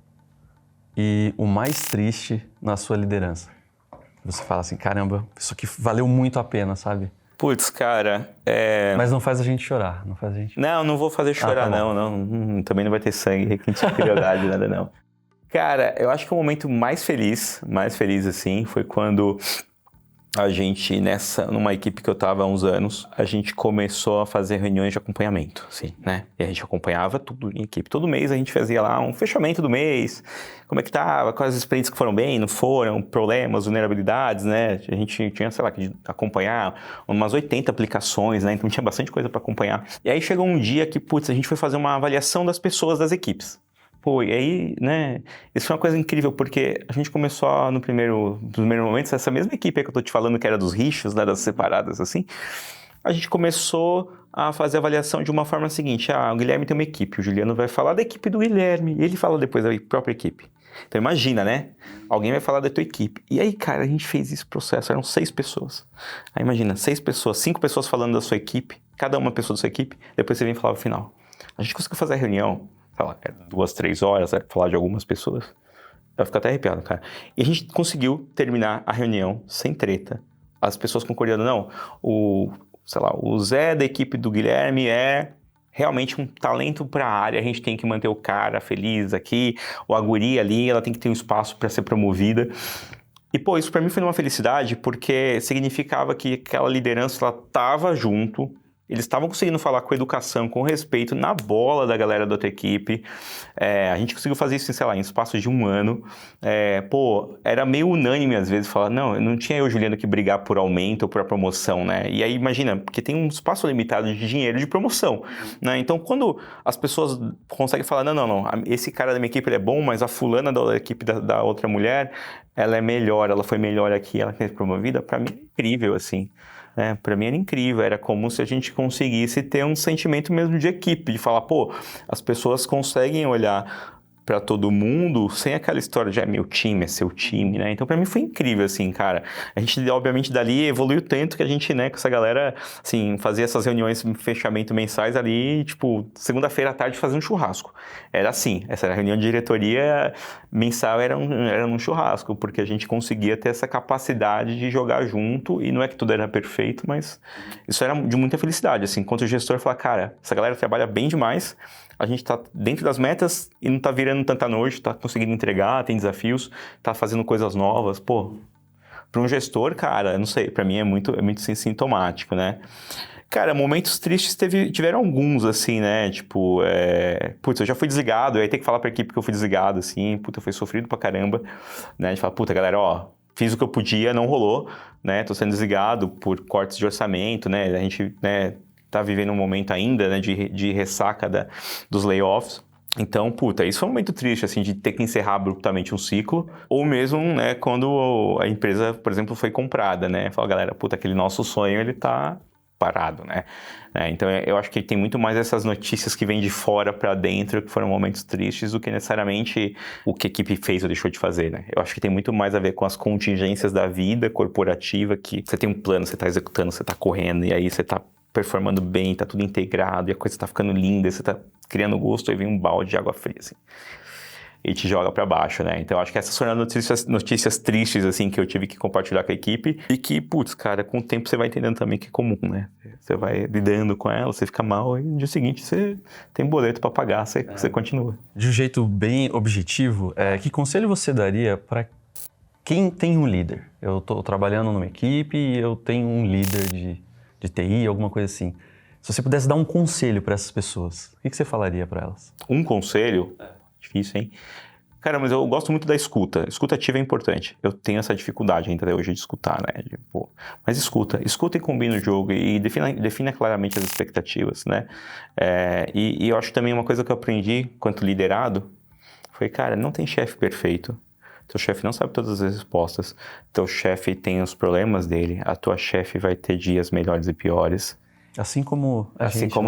e o mais triste na sua liderança? Você fala assim, caramba, isso aqui valeu muito a pena, sabe? Putz, cara, Mas não faz a gente chorar, não faz a gente... Não vou fazer chorar, tá não. Também não vai ter sangue, requinte de superioridade, nada não. Cara, eu acho que o momento mais feliz assim, foi quando a gente, numa equipe que eu tava há uns anos, a gente começou a fazer reuniões de acompanhamento, assim, né? E a gente acompanhava tudo em equipe. Todo mês a gente fazia lá um fechamento do mês, como é que tava, quais as sprints que foram bem, não foram, problemas, vulnerabilidades, né? A gente tinha, sei lá, que acompanhar umas 80 aplicações, né? Então tinha bastante coisa para acompanhar. E aí chegou um dia que, putz, a gente foi fazer uma avaliação das pessoas das equipes. Pô, e aí, né, isso foi uma coisa incrível, porque a gente começou nos primeiros momentos, essa mesma equipe que eu tô te falando, que era dos rixos, né, das separadas, assim, a gente começou a fazer a avaliação de uma forma seguinte, o Guilherme tem uma equipe, o Juliano vai falar da equipe do Guilherme, e ele fala depois da própria equipe. Então imagina, né, alguém vai falar da tua equipe. E aí, cara, a gente fez esse processo, eram 6 pessoas. Aí imagina, 6 pessoas, 5 pessoas falando da sua equipe, cada uma pessoa da sua equipe, depois você vem falar o final. A gente conseguiu fazer a reunião, sei lá, 2, 3 horas, falar de algumas pessoas. Eu fico até arrepiado, cara. E a gente conseguiu terminar a reunião sem treta. As pessoas concordando, não, o Zé da equipe do Guilherme é realmente um talento para a área, a gente tem que manter o cara feliz aqui, ou a guria ali, ela tem que ter um espaço para ser promovida. E, pô, isso para mim foi uma felicidade, porque significava que aquela liderança, ela tava junto, eles estavam conseguindo falar com educação, com respeito, na bola da galera da outra equipe. A gente conseguiu fazer isso, sei lá, em espaço de 1 ano. Era meio unânime às vezes, falar, não tinha eu e o Juliano que brigar por aumento ou por promoção, né? E aí, imagina, porque tem um espaço limitado de dinheiro de promoção, né? Então, quando as pessoas conseguem falar, não, esse cara da minha equipe ele é bom, mas a fulana da equipe da outra mulher, ela é melhor, ela foi melhor aqui, ela quer ser promovida, pra mim é incrível, assim. Para mim era incrível, era como se a gente conseguisse ter um sentimento mesmo de equipe, de falar, as pessoas conseguem olhar para todo mundo sem aquela história de meu time, é seu time, né? Então para mim foi incrível, assim, cara. A gente, obviamente, dali evoluiu tanto que a gente, né, com essa galera, assim, fazia essas reuniões de fechamento mensais ali, tipo, segunda-feira à tarde fazia um churrasco. Era assim, essa era a reunião de diretoria mensal, era um churrasco, porque a gente conseguia ter essa capacidade de jogar junto, e não é que tudo era perfeito, mas isso era de muita felicidade, assim, enquanto o gestor fala, cara, essa galera trabalha bem demais, a gente tá dentro das metas e não tá virando tanta noite, tá conseguindo entregar, tem desafios, tá fazendo coisas novas, para um gestor, cara, não sei, para mim é muito sintomático, né? Cara, momentos tristes tiveram alguns, assim, né? Tipo, eu já fui desligado, eu ia ter que falar pra equipe que eu fui desligado, assim, foi sofrido pra caramba, né? A gente fala, galera, fiz o que eu podia, não rolou, né? Tô sendo desligado por cortes de orçamento, né? A gente, né, tá vivendo um momento ainda, né, de ressaca dos layoffs. Então, isso foi um momento triste, assim, de ter que encerrar abruptamente um ciclo, ou mesmo, né, quando a empresa, por exemplo, foi comprada, né? Fala, galera, aquele nosso sonho, ele tá parado, né? Então, eu acho que tem muito mais essas notícias que vêm de fora para dentro, que foram momentos tristes, do que necessariamente o que a equipe fez ou deixou de fazer, né? Eu acho que tem muito mais a ver com as contingências da vida corporativa, que você tem um plano, você tá executando, você tá correndo, e aí você tá performando bem, tá tudo integrado, e a coisa tá ficando linda, você tá criando gosto, aí vem um balde de água fria, assim, e te joga pra baixo, né? Então, acho que essas foram notícias tristes, assim, que eu tive que compartilhar com a equipe, e que, cara, com o tempo você vai entendendo também que é comum, né? Você vai lidando com ela, você fica mal, e no dia seguinte você tem boleto pra pagar, você continua. De um jeito bem objetivo, que conselho você daria para quem tem um líder? Eu tô trabalhando numa equipe e eu tenho um líder de TI, alguma coisa assim. Se você pudesse dar um conselho para essas pessoas, o que você falaria para elas? Um conselho? Difícil, hein? Cara, mas eu gosto muito da escuta. Escuta ativa é importante. Eu tenho essa dificuldade ainda até hoje de escutar, né? Mas escuta e combina o jogo e defina claramente as expectativas, né? E eu acho também uma coisa que eu aprendi quanto liderado foi, cara, não tem chefe perfeito. Teu chefe não sabe todas as respostas. Teu chefe tem os problemas dele. A tua chefe vai ter dias melhores e piores. Assim como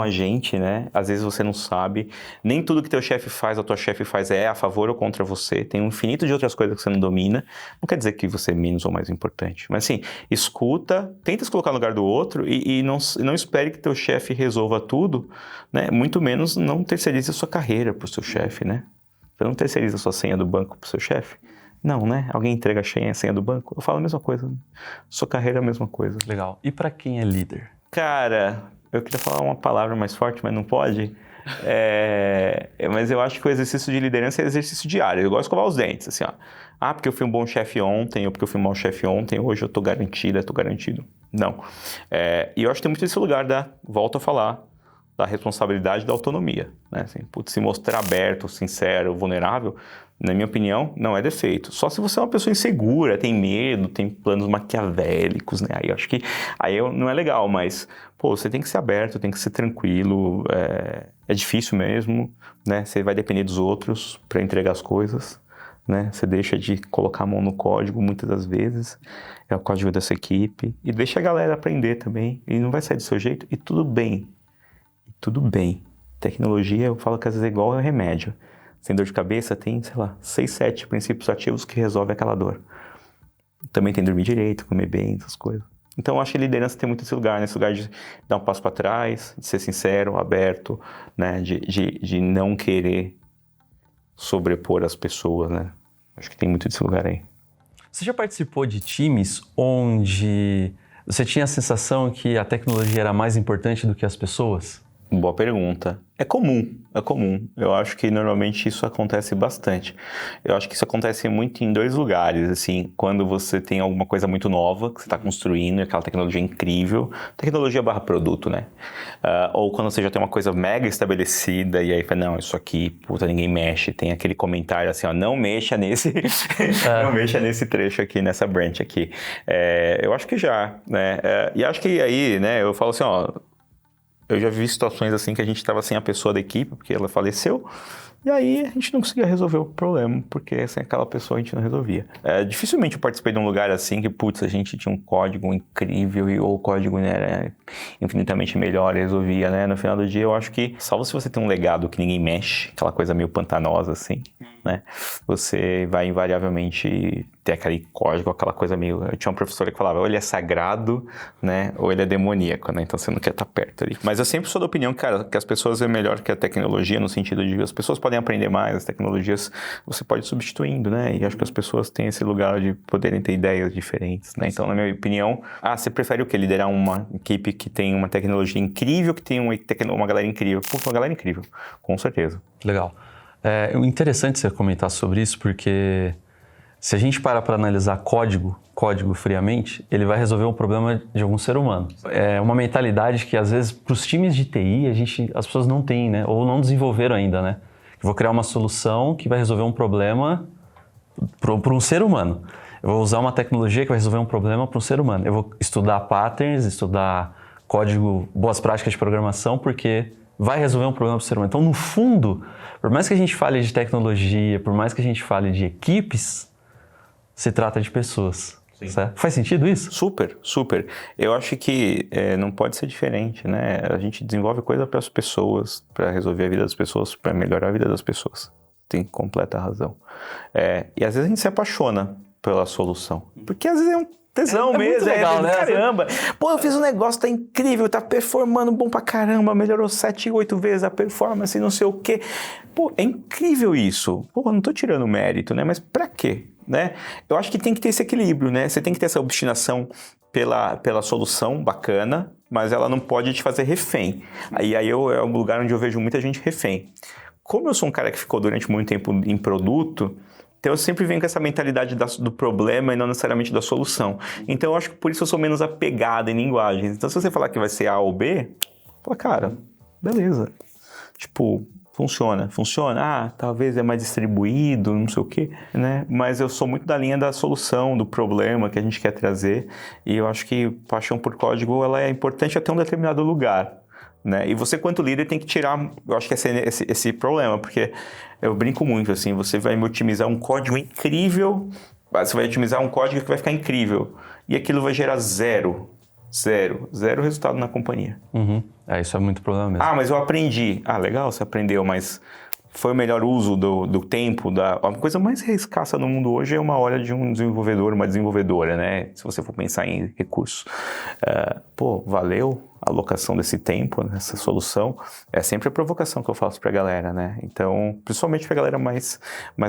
A gente, né? Às vezes você não sabe. Nem tudo que teu chefe faz, a tua chefe faz é a favor ou contra você. Tem um infinito de outras coisas que você não domina. Não quer dizer que você é menos ou mais importante. Mas assim, escuta, tenta se colocar no lugar do outro e não espere que teu chefe resolva tudo, né? Muito menos não terceirize a sua carreira pro seu chefe, né? Você não terceiriza a sua senha do banco pro seu chefe. Não, né? Alguém entrega a senha do banco? Eu falo a mesma coisa. Sua carreira é a mesma coisa. Legal. E para quem é líder? Cara, eu queria falar uma palavra mais forte, mas não pode. Mas eu acho que o exercício de liderança é exercício diário. Eu gosto de escovar os dentes, assim, ó. Ah, porque eu fui um bom chefe ontem, ou porque eu fui um mau chefe ontem, hoje eu tô garantido. Não. E eu acho que tem muito esse lugar volto a falar, da responsabilidade da autonomia, né? Assim, se mostrar aberto, sincero, vulnerável, na minha opinião, não é defeito. Só se você é uma pessoa insegura, tem medo, tem planos maquiavélicos, né? Aí eu acho que não é legal, mas, você tem que ser aberto, tem que ser tranquilo, é difícil mesmo, né? Você vai depender dos outros para entregar as coisas, né? Você deixa de colocar a mão no código muitas das vezes, é o código dessa equipe, e deixa a galera aprender também, e não vai sair do seu jeito, e tudo bem. Tudo bem. Tecnologia, eu falo que às vezes é igual ao remédio. Sem dor de cabeça, tem, 6, 7 princípios ativos que resolvem aquela dor. Também tem dormir direito, comer bem, essas coisas. Então, eu acho que a liderança tem muito esse lugar de dar um passo para trás, de ser sincero, aberto, né? De não querer sobrepor as pessoas, né? Acho que tem muito desse lugar aí. Você já participou de times onde você tinha a sensação que a tecnologia era mais importante do que as pessoas? Boa pergunta. É comum. Eu acho que normalmente isso acontece bastante. Eu acho que isso acontece muito em 2 lugares, assim, quando você tem alguma coisa muito nova que você está construindo, aquela tecnologia incrível, tecnologia / produto, né? Ou quando você já tem uma coisa mega estabelecida e aí fala, não, isso aqui, puta, ninguém mexe. Tem aquele comentário assim, ó, não mexa nesse, não mexa nesse trecho aqui, nessa branch aqui. Eu acho que já, né? E acho que aí, né, eu falo assim, ó, eu já vi situações assim que a gente estava sem a pessoa da equipe, porque ela faleceu, e aí a gente não conseguia resolver o problema, porque sem aquela pessoa a gente não resolvia. Dificilmente eu participei de um lugar assim que, a gente tinha um código incrível ou o código, né, era infinitamente melhor e resolvia, né? No final do dia eu acho que, salvo se você tem um legado que ninguém mexe, aquela coisa meio pantanosa assim, né? Você vai invariavelmente ter aquele código, aquela coisa meio... Eu tinha uma professora que falava, ou ele é sagrado, né? Ou ele é demoníaco, né? Então você não quer estar perto ali. Mas eu sempre sou da opinião, cara, que as pessoas é melhor que a tecnologia, no sentido de as pessoas podem aprender mais, as tecnologias você pode ir substituindo, né? E acho que as pessoas têm esse lugar de poderem ter ideias diferentes, né? Então, na minha opinião, você prefere o quê? Liderar uma equipe que tem uma tecnologia incrível, que tem uma galera incrível? Uma galera incrível, com certeza. Legal. É interessante você comentar sobre isso, porque se a gente parar para analisar código friamente, ele vai resolver um problema de algum ser humano. É uma mentalidade que, às vezes, para os times de TI, as pessoas não têm, né? Ou não desenvolveram ainda, né? Eu vou criar uma solução que vai resolver um problema para um ser humano. Eu vou usar uma tecnologia que vai resolver um problema para um ser humano. Eu vou estudar patterns, estudar código, boas práticas de programação, porque vai resolver um problema para o ser humano. Então, no fundo, por mais que a gente fale de tecnologia, por mais que a gente fale de equipes, se trata de pessoas. Certo? Faz sentido isso? Super, super. Eu acho que não pode ser diferente, né? A gente desenvolve coisa para as pessoas, para resolver a vida das pessoas, para melhorar a vida das pessoas. Tem completa razão. E às vezes a gente se apaixona pela solução. Porque às vezes é um tesão mesmo. Muito legal, né? Caramba. Eu fiz um negócio, tá incrível, tá performando bom pra caramba, melhorou 7, 8 vezes a performance, não sei o quê. É incrível isso. Não tô tirando mérito, né? Mas pra quê? Né? Eu acho que tem que ter esse equilíbrio, né? Você tem que ter essa obstinação pela solução bacana, mas ela não pode te fazer refém. Aí é um lugar onde eu vejo muita gente refém. Como eu sou um cara que ficou durante muito tempo em produto, então eu sempre venho com essa mentalidade do problema e não necessariamente da solução. Então eu acho que por isso eu sou menos apegado em linguagens. Então se você falar que vai ser A ou B, fala, cara, beleza. Funciona. Ah, talvez é mais distribuído, não sei o quê, né? Mas eu sou muito da linha da solução, do problema que a gente quer trazer. E eu acho que paixão por código, ela é importante até um determinado lugar, né? E você, quanto líder, tem que tirar, eu acho que esse problema, porque eu brinco muito, assim, você vai me otimizar um código incrível, você vai otimizar um código que vai ficar incrível, e aquilo vai gerar zero resultado na companhia. Isso é muito problema mesmo. Ah, mas eu aprendi. Ah, legal, você aprendeu, mas foi o melhor uso do tempo? A coisa mais escassa no mundo hoje é uma hora de um desenvolvedor, uma desenvolvedora, né? Se você for pensar em recursos. Valeu a alocação desse tempo, nessa solução? É sempre a provocação que eu faço pra galera, né? Então, principalmente pra galera mais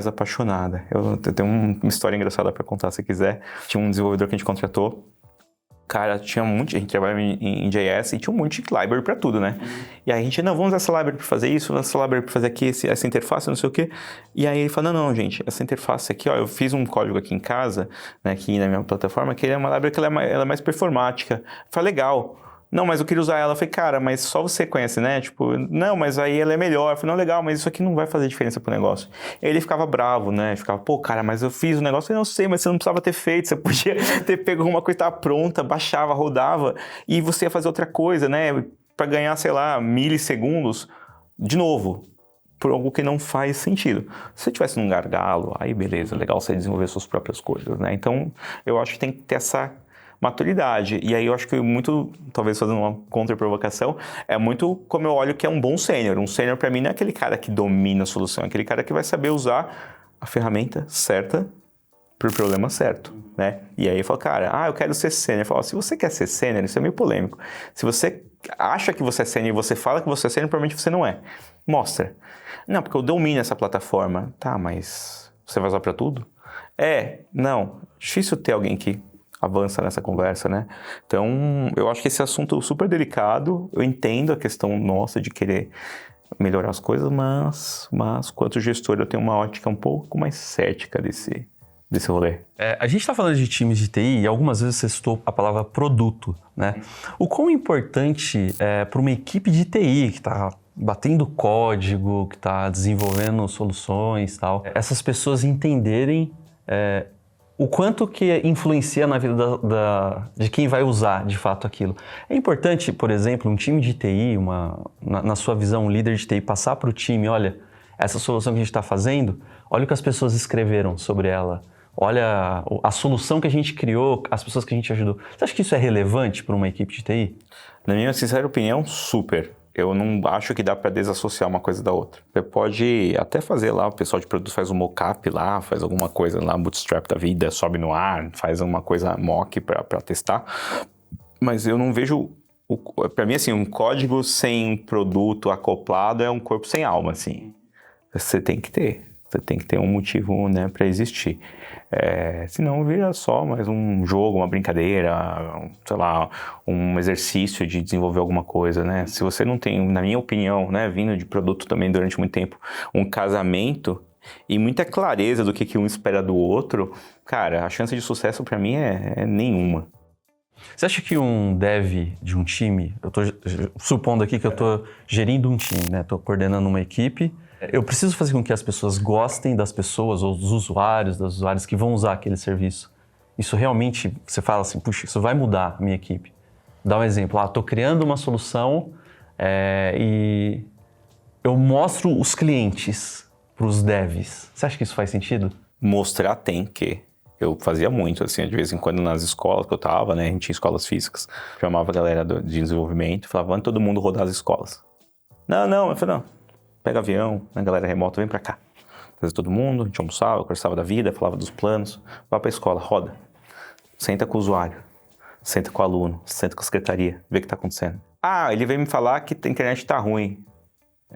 apaixonada. Eu tenho uma história engraçada pra contar, se quiser. Tinha um desenvolvedor que a gente contratou. Cara, tinha a gente trabalhava em JS e tinha um monte de library pra tudo, né? E aí a gente, vamos usar essa library pra fazer isso, vamos usar essa library pra fazer aqui, essa interface, não sei o quê. E aí ele falou, não, gente, essa interface aqui, eu fiz um código aqui em casa, né, aqui na minha plataforma, que é uma library que ela é mais performática. Eu falei, legal. Não, mas eu queria usar ela. Eu falei, cara, mas só você conhece, né? Tipo, não, mas aí ela é melhor. Eu falei, não, legal, mas isso aqui não vai fazer diferença pro negócio. Ele ficava bravo, né? Ficava, cara, mas eu fiz o negócio. Eu não sei, mas você não precisava ter feito. Você podia ter pego uma coisa que estava pronta, baixava, rodava, e você ia fazer outra coisa, né? Pra ganhar, sei lá, milissegundos, de novo, por algo que não faz sentido. Se você tivesse num gargalo, aí beleza, legal você desenvolver suas próprias coisas, né? Então, eu acho que tem que ter essa maturidade. E aí eu acho que muito, talvez fazendo uma contra-provocação, é muito como eu olho que é um bom sênior. Um sênior para mim não é aquele cara que domina a solução, é aquele cara que vai saber usar a ferramenta certa pro problema certo, né? E aí eu falo, cara, eu quero ser sênior. Eu falo, se você quer ser sênior, isso é meio polêmico. Se você acha que você é sênior e você fala que você é sênior, provavelmente você não é. Mostra. Não, porque eu domino essa plataforma. Tá, mas você vai usar para tudo? Não. Difícil ter alguém que avança nessa conversa, né? Então, eu acho que esse assunto é super delicado. Eu entendo a questão nossa de querer melhorar as coisas, mas quanto gestor eu tenho uma ótica um pouco mais cética desse rolê. A gente está falando de times de TI e algumas vezes você citou a palavra produto, né? O quão importante é para uma equipe de TI que está batendo código, que está desenvolvendo soluções e tal, essas pessoas entenderem o quanto que influencia na vida de quem vai usar, de fato, aquilo. É importante, por exemplo, um time de TI, na sua visão, um líder de TI, passar para o time, olha, essa solução que a gente está fazendo, olha o que as pessoas escreveram sobre ela, olha a solução que a gente criou, as pessoas que a gente ajudou. Você acha que isso é relevante para uma equipe de TI? Na minha sincera opinião, super. Eu não acho que dá para desassociar uma coisa da outra. Você pode até fazer lá, o pessoal de produto faz um mockup lá, faz alguma coisa lá, bootstrap da vida, sobe no ar, faz uma coisa mock para testar. Mas eu não vejo, para mim assim, um código sem produto acoplado é um corpo sem alma, assim. Você tem que ter um motivo, né, para existir. Senão vira só mais um jogo, uma brincadeira, sei lá, um exercício de desenvolver alguma coisa, né? Se você não tem, na minha opinião, né, vindo de produto também durante muito tempo, um casamento e muita clareza do que um espera do outro, cara, a chance de sucesso para mim é nenhuma. Você acha que um dev de um time, eu tô supondo aqui que eu tô gerindo um time, né? Tô coordenando uma equipe, eu preciso fazer com que as pessoas gostem das pessoas ou dos usuários, das usuárias que vão usar aquele serviço. Isso realmente, você fala assim, puxa, isso vai mudar a minha equipe. Dá um exemplo, estou criando uma solução e eu mostro os clientes para os devs. Você acha que isso faz sentido? Mostrar tem que. Eu fazia muito, assim, de vez em quando nas escolas que eu tava, né, a gente tinha escolas físicas, chamava a galera de desenvolvimento, falava, vamos todo mundo rodar as escolas. Não, eu falei, não, pega avião, a galera remota, vem pra cá. Fazia todo mundo, a gente almoçava, conversava da vida, falava dos planos, vai pra escola, roda. Senta com o usuário, senta com o aluno, senta com a secretaria, vê o que tá acontecendo. Ele veio me falar que a internet tá ruim,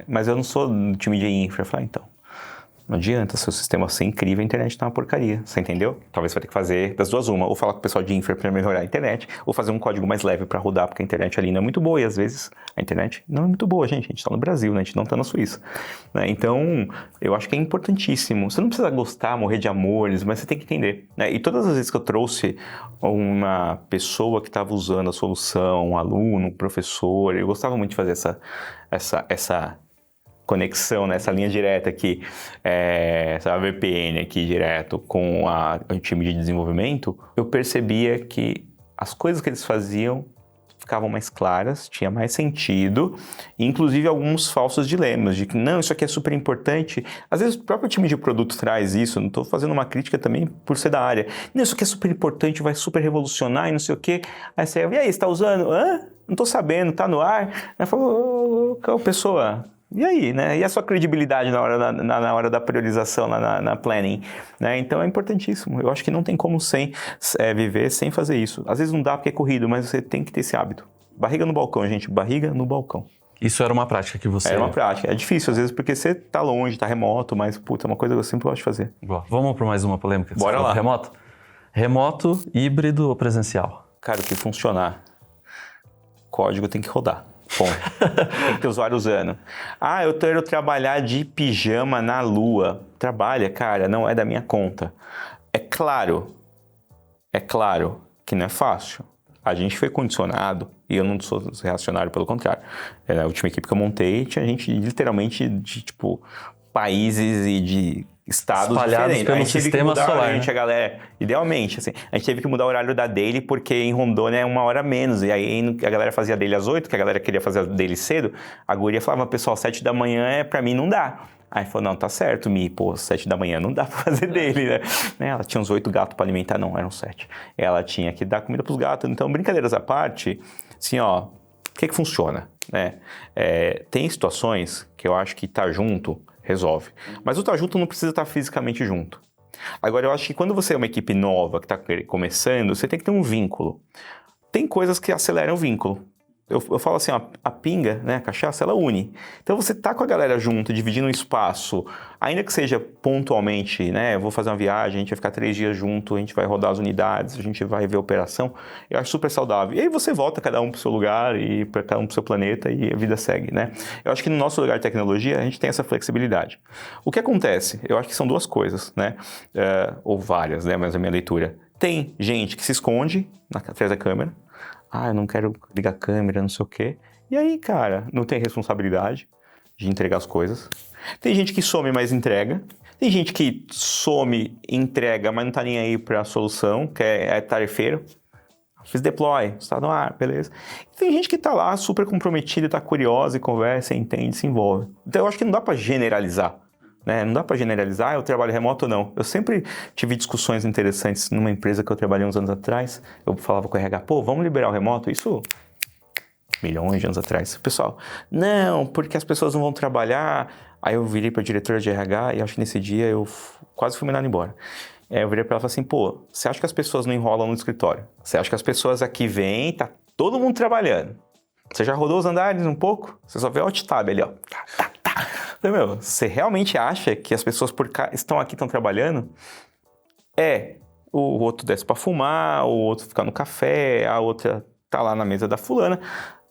mas eu não sou do time de infra. Eu falei, então. Não adianta, seu sistema ser incrível, a internet tá uma porcaria, você entendeu? Talvez você vai ter que fazer das duas uma, ou falar com o pessoal de infra para melhorar a internet, ou fazer um código mais leve para rodar, porque a internet ali não é muito boa, e às vezes a internet não é muito boa, gente. A gente tá no Brasil, né? A gente não tá na Suíça, né? Então, eu acho que é importantíssimo. Você não precisa gostar, morrer de amores, mas você tem que entender, né? E todas as vezes que eu trouxe uma pessoa que estava usando a solução, um aluno, um professor, eu gostava muito de fazer essa conexão, né? Essa linha direta aqui, essa VPN aqui direto com o time de desenvolvimento, eu percebia que as coisas que eles faziam ficavam mais claras, tinha mais sentido, e inclusive alguns falsos dilemas, de que não, isso aqui é super importante. Às vezes o próprio time de produto traz isso, não estou fazendo uma crítica também por ser da área. Não, isso aqui é super importante, vai super revolucionar e não sei o quê. Aí você, e aí, você está usando? Hã? Não estou sabendo, está no ar? Aí falou, pessoa... E aí, né? E a sua credibilidade na hora da priorização, na planning, né? Então é importantíssimo. Eu acho que não tem como viver sem fazer isso. Às vezes não dá porque é corrido, mas você tem que ter esse hábito. Barriga no balcão, gente. Barriga no balcão. Isso era uma prática que você... Era uma prática. É difícil às vezes porque você tá longe, tá remoto, mas puta, é uma coisa que eu sempre gosto de fazer. Boa. Vamos para mais uma polêmica? Bora lá. Remoto? Remoto, híbrido ou presencial? Cara, o que funcionar, código tem que rodar. Bom, tem que ter usuário usando. Ah, eu quero trabalhar de pijama na lua. Trabalha, cara, não é da minha conta. É claro que não é fácil. A gente foi condicionado, e eu não sou reacionário, pelo contrário. A última equipe que eu montei, tinha gente literalmente de, tipo, países e de estados espalhados diferentes. pelo sistema solar, a gente, né? a galera, idealmente, assim, a gente teve que mudar o horário da daily porque em Rondônia é 1 hora menos, e aí a galera fazia a daily às 8, que a galera queria fazer a daily cedo, a guria falava, pessoal, 7 da manhã pra mim não dá. Aí falou, não, tá certo, pô, 7 da manhã não dá pra fazer daily, né? Ela tinha uns 8 gatos pra alimentar, não, eram 7. Ela tinha que dar comida pros gatos, então, brincadeiras à parte, assim, ó, o que funciona, né? Tem situações que eu acho que tá junto resolve. Mas o estar junto não precisa estar fisicamente junto. Agora, eu acho que quando você é uma equipe nova, que está começando, você tem que ter um vínculo. Tem coisas que aceleram o vínculo. Eu falo assim, ó, a pinga, né, a cachaça, ela une. Então, você tá com a galera junto, dividindo um espaço, ainda que seja pontualmente, né, eu vou fazer uma viagem, a gente vai ficar 3 dias junto, a gente vai rodar as unidades, a gente vai ver a operação, eu acho super saudável. E aí você volta cada um pro seu lugar e para cada um pro seu planeta e a vida segue, né? Eu acho que no nosso lugar de tecnologia, a gente tem essa flexibilidade. O que acontece? Eu acho que são 2 coisas, né, ou várias, né, mas a minha leitura. Tem gente que se esconde atrás da câmera, eu não quero ligar a câmera, não sei o quê. E aí, cara, não tem responsabilidade de entregar as coisas. Tem gente que some, mas entrega. Tem gente que some, entrega, mas não tá nem aí pra solução, que é tarefeiro. Fiz deploy, está no ar, beleza. E tem gente que tá lá super comprometida, tá curiosa e conversa, entende, se envolve. Então eu acho que não dá pra generalizar. Né? Não dá para generalizar, eu trabalho remoto ou não. Eu sempre tive discussões interessantes numa empresa que eu trabalhei uns anos atrás. Eu falava com o RH, vamos liberar o remoto? Isso milhões de anos atrás. Pessoal, não, porque as pessoas não vão trabalhar. Aí eu virei para a diretora de RH e acho que nesse dia eu quase fui mandado embora. Eu virei para ela e falei assim, você acha que as pessoas não enrolam no escritório? Você acha que as pessoas aqui vêm, tá todo mundo trabalhando? Você já rodou os andares um pouco? Você só vê o alt tab ali, ó. Então, você realmente acha que as pessoas estão aqui, estão trabalhando? O outro desce para fumar, o outro fica no café, a outra tá lá na mesa da fulana.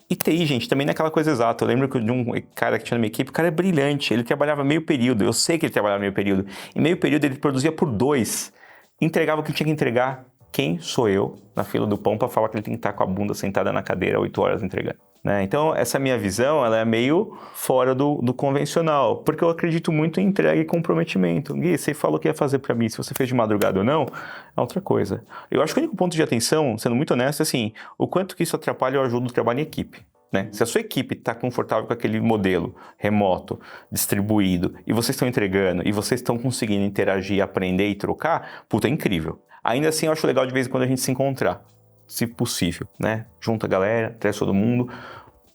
E TI, gente, também não é aquela coisa exata. Eu lembro de um cara que tinha na minha equipe, o cara é brilhante, ele trabalhava meio período, eu sei que ele trabalhava meio período. Em meio período ele produzia por 2, entregava o que tinha que entregar. Quem sou eu na fila do pão para falar que ele tem que estar com a bunda sentada na cadeira 8 horas entregando? Né? Então, essa minha visão, ela é meio fora do convencional, porque eu acredito muito em entrega e comprometimento. Gui, você falou que ia fazer para mim, se você fez de madrugada ou não, é outra coisa. Eu acho que o único ponto de atenção, sendo muito honesto, é assim, o quanto que isso atrapalha ou ajuda o trabalho em equipe. Né? Se a sua equipe está confortável com aquele modelo remoto, distribuído, e vocês estão entregando, e vocês estão conseguindo interagir, aprender e trocar, é incrível. Ainda assim, eu acho legal de vez em quando a gente se encontrar, se possível, né? Junta a galera, traz todo mundo.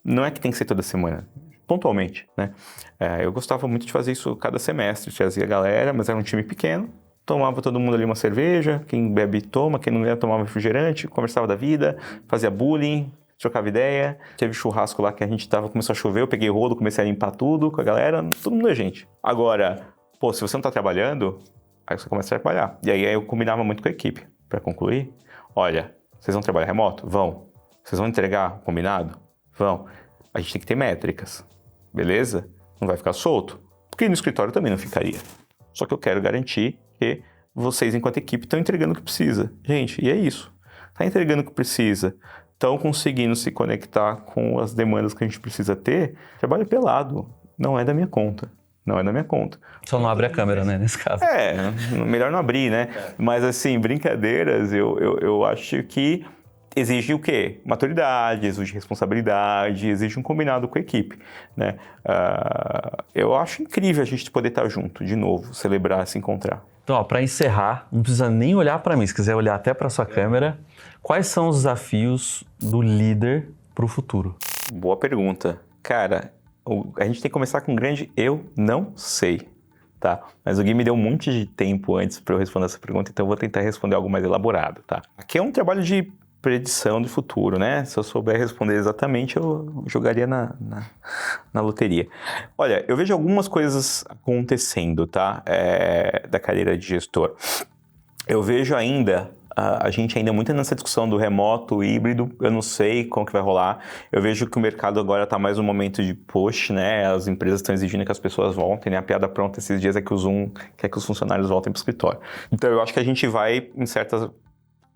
Não é que tem que ser toda semana, pontualmente, né? Eu gostava muito de fazer isso cada semestre, trazia a galera, mas era um time pequeno, tomava todo mundo ali uma cerveja, quem bebe toma, quem não bebe tomava refrigerante, conversava da vida, fazia bullying, trocava ideia. Teve churrasco lá que a gente começou a chover, eu peguei rolo, comecei a limpar tudo com a galera, todo mundo é gente. Agora, se você não tá trabalhando, aí você começa a trabalhar. E aí eu combinava muito com a equipe, para concluir, olha, vocês vão trabalhar remoto? Vão. Vocês vão entregar combinado? Vão. A gente tem que ter métricas, beleza? Não vai ficar solto, porque no escritório também não ficaria. Só que eu quero garantir que vocês, enquanto equipe, estão entregando o que precisa. Gente, e é isso. Está entregando o que precisa, estão conseguindo se conectar com as demandas que a gente precisa ter, trabalho pelado. não é da minha conta. Não é da minha conta. Só não abre a câmera, né, nesse caso. Melhor não abrir, né? Mas assim, brincadeiras, eu acho que exige o quê? Maturidade, exige responsabilidade, exige um combinado com a equipe, né? Eu acho incrível a gente poder estar junto, de novo, celebrar, se encontrar. Então, para encerrar, não precisa nem olhar para mim, se quiser olhar até para sua câmera, quais são os desafios do líder para o futuro? Boa pergunta. Cara, a gente tem que começar com um grande eu não sei, tá? Mas o Gui me deu um monte de tempo antes para eu responder essa pergunta, então eu vou tentar responder algo mais elaborado, tá? Aqui é um trabalho de predição do futuro, né? Se eu souber responder exatamente, eu jogaria na loteria. Olha, eu vejo algumas coisas acontecendo, tá? Da carreira de gestor. Eu vejo ainda... A gente ainda é muito nessa discussão do remoto, híbrido, eu não sei como que vai rolar. Eu vejo que o mercado agora está mais um momento de push, né? As empresas estão exigindo que as pessoas voltem, né? A piada pronta esses dias é que o Zoom quer que os funcionários voltem para o escritório. Então eu acho que a gente vai, em certa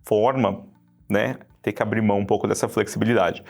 forma, né, ter que abrir mão um pouco dessa flexibilidade.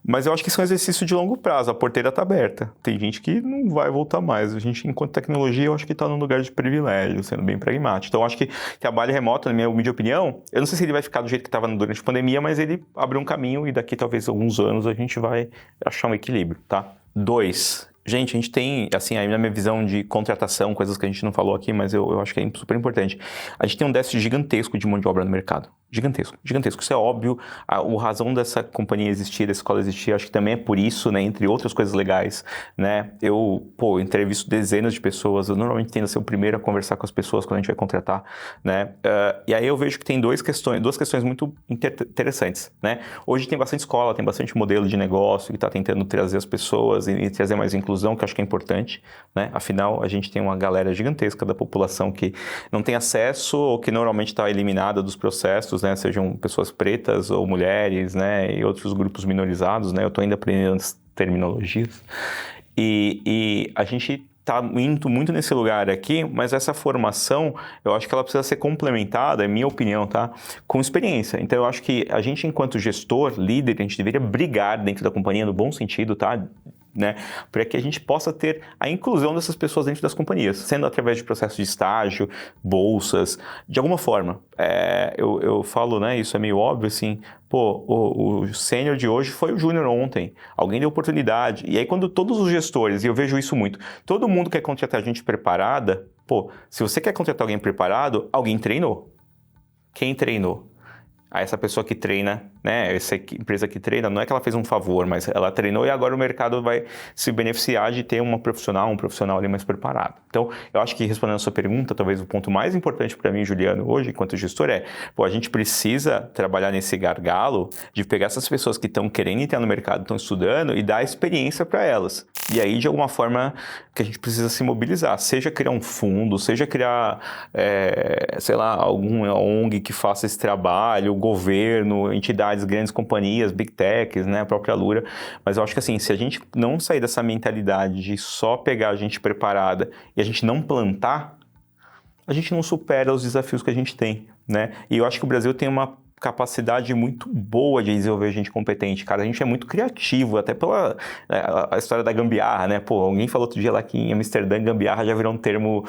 Mas eu acho que isso é um exercício de longo prazo, a porteira está aberta. Tem gente que não vai voltar mais. A gente, enquanto tecnologia, eu acho que está num lugar de privilégio, sendo bem pragmático. Então, eu acho que trabalho remoto, na minha humilde opinião, eu não sei se ele vai ficar do jeito que estava durante a pandemia, mas ele abre um caminho e daqui talvez alguns anos a gente vai achar um equilíbrio, tá? 2. Gente, a gente tem, assim, aí na minha visão de contratação, coisas que a gente não falou aqui, mas eu acho que é super importante. A gente tem um déficit gigantesco de mão de obra no mercado. Gigantesco, gigantesco. Isso é óbvio. A razão dessa companhia existir, dessa escola existir, acho que também é por isso, né? Entre outras coisas legais, né? Eu entrevisto dezenas de pessoas. Eu normalmente tendo a ser o primeiro a conversar com as pessoas quando a gente vai contratar, né? E aí eu vejo que tem duas questões muito interessantes, né? Hoje tem bastante escola, tem bastante modelo de negócio que está tentando trazer as pessoas e trazer mais inclusão, que eu acho que é importante, né? Afinal, a gente tem uma galera gigantesca da população que não tem acesso ou que normalmente está eliminada dos processos, né, sejam pessoas pretas ou mulheres, né, e outros grupos minorizados, né, eu estou ainda aprendendo as terminologias, e a gente está indo muito nesse lugar aqui, mas essa formação, eu acho que ela precisa ser complementada, é minha opinião, tá, com experiência. Então, eu acho que a gente, enquanto gestor, líder, a gente deveria brigar dentro da companhia, no bom sentido, tá, né, para que a gente possa ter a inclusão dessas pessoas dentro das companhias, sendo através de processos de estágio, bolsas, de alguma forma. Eu falo, né, isso é meio óbvio, assim, o sênior de hoje foi o júnior ontem, alguém deu oportunidade, e aí quando todos os gestores, e eu vejo isso muito, todo mundo quer contratar gente preparada, se você quer contratar alguém preparado, alguém treinou. Quem treinou? Essa pessoa que treina, né, essa empresa que treina, não é que ela fez um favor, mas ela treinou e agora o mercado vai se beneficiar de ter um profissional ali mais preparado. Então, eu acho que respondendo a sua pergunta, talvez o ponto mais importante para mim, Juliano, hoje, enquanto gestor, a gente precisa trabalhar nesse gargalo de pegar essas pessoas que estão querendo entrar no mercado, estão estudando e dar experiência para elas. E aí, de alguma forma, que a gente precisa se mobilizar, seja criar um fundo, seja criar, sei lá, alguma ONG que faça esse trabalho, governo, entidades, grandes companhias, big techs, né, a própria Lura. Mas eu acho que assim, se a gente não sair dessa mentalidade de só pegar a gente preparada e a gente não plantar, a gente não supera os desafios que a gente tem, né? E eu acho que o Brasil tem uma capacidade muito boa de desenvolver gente competente, cara. A gente é muito criativo, até pela a história da gambiarra, né? Alguém falou outro dia lá que em Amsterdã, gambiarra já virou um termo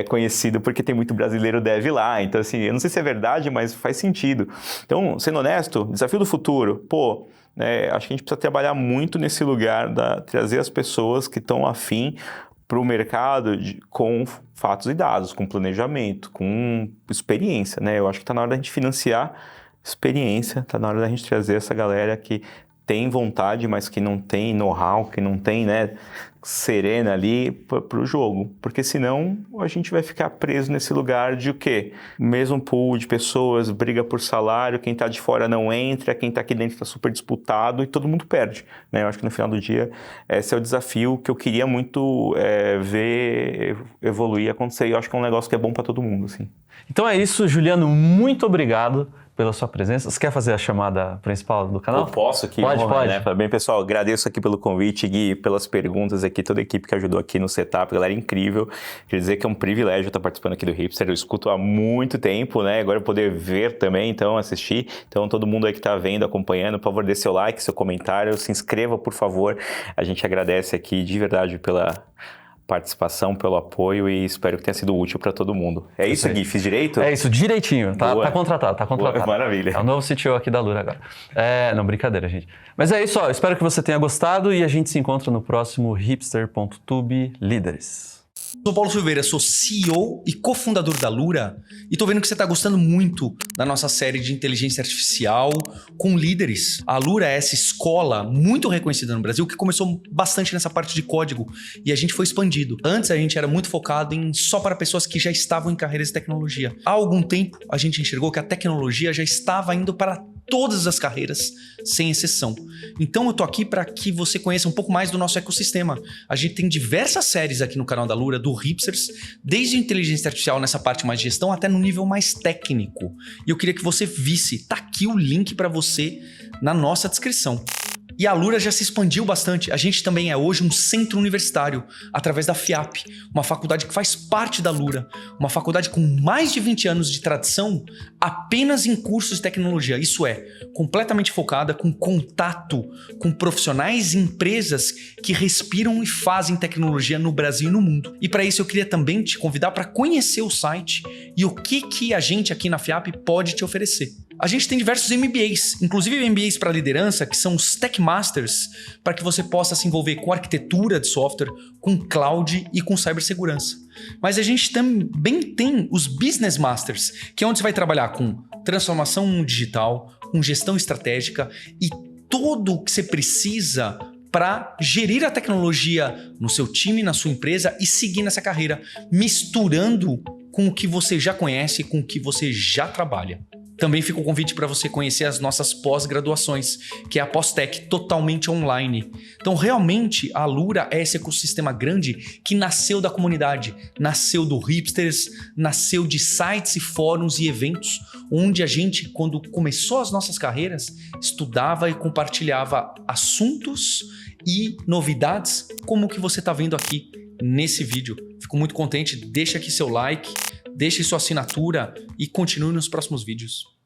conhecido porque tem muito brasileiro dev lá. Então, assim, eu não sei se é verdade, mas faz sentido. Então, sendo honesto, desafio do futuro, acho que a gente precisa trabalhar muito nesse lugar, trazer as pessoas que estão afim para o mercado com fatos e dados, com planejamento, com experiência, né? Eu acho que está na hora da gente financiar experiência, está na hora da gente trazer essa galera que tem vontade, mas que não tem know-how, que não tem, né, serena ali para o jogo. Porque senão a gente vai ficar preso nesse lugar de o quê? Mesmo pool de pessoas, briga por salário, quem está de fora não entra, quem está aqui dentro está super disputado e todo mundo perde, né? Eu acho que no final do dia esse é o desafio que eu queria muito ver evoluir, acontecer. E eu acho que é um negócio que é bom para todo mundo, assim. Então é isso, Juliano, muito obrigado pela sua presença. Você quer fazer a chamada principal do canal? Eu posso aqui. Pode. Né? Bem, pessoal, agradeço aqui pelo convite, Gui, pelas perguntas aqui, toda a equipe que ajudou aqui no setup, galera incrível. Queria dizer que é um privilégio estar participando aqui do Hipster, eu escuto há muito tempo, né? Agora eu poder ver também, então assistir. Então todo mundo aí que está vendo, acompanhando, por favor, dê seu like, seu comentário, se inscreva, por favor. A gente agradece aqui de verdade pela participação, pelo apoio e espero que tenha sido útil para todo mundo. É isso, Gui? Fiz direito? É isso, direitinho. Tá contratado. Boa, maravilha. É o novo CTO aqui da Alura agora. Não, brincadeira, gente. Mas é isso, ó. Espero que você tenha gostado e a gente se encontra no próximo hipster.tube Líderes. Sou Paulo Silveira, sou CEO e cofundador da Alura e tô vendo que você tá gostando muito da nossa série de inteligência artificial com líderes. A Alura é essa escola muito reconhecida no Brasil que começou bastante nessa parte de código e a gente foi expandido. Antes a gente era muito focado em só para pessoas que já estavam em carreiras de tecnologia. Há algum tempo a gente enxergou que a tecnologia já estava indo para todas as carreiras, sem exceção. Então eu tô aqui para que você conheça um pouco mais do nosso ecossistema. A gente tem diversas séries aqui no canal da Alura, do Hipsters, desde inteligência artificial nessa parte mais de gestão até no nível mais técnico. E eu queria que você visse, tá aqui o link para você na nossa descrição. E a Alura já se expandiu bastante. A gente também é hoje um centro universitário, através da FIAP, uma faculdade que faz parte da Alura, uma faculdade com mais de 20 anos de tradição apenas em cursos de tecnologia. Isso é, completamente focada, com contato com profissionais e empresas que respiram e fazem tecnologia no Brasil e no mundo. E para isso eu queria também te convidar para conhecer o site e o que a gente aqui na FIAP pode te oferecer. A gente tem diversos MBAs, inclusive MBAs para liderança, que são os Tech Masters, para que você possa se envolver com arquitetura de software, com cloud e com cibersegurança. Mas a gente também tem os Business Masters, que é onde você vai trabalhar com transformação digital, com gestão estratégica e tudo o que você precisa para gerir a tecnologia no seu time, na sua empresa e seguir nessa carreira, misturando com o que você já conhece, com o que você já trabalha. Também fica o convite para você conhecer as nossas pós-graduações, que é a Pós-Tech totalmente online. Então, realmente, a Alura é esse ecossistema grande que nasceu da comunidade, nasceu do Hipsters, nasceu de sites e fóruns e eventos, onde a gente, quando começou as nossas carreiras, estudava e compartilhava assuntos e novidades, como o que você está vendo aqui nesse vídeo. Fico muito contente, deixa aqui seu like, deixe sua assinatura e continue nos próximos vídeos.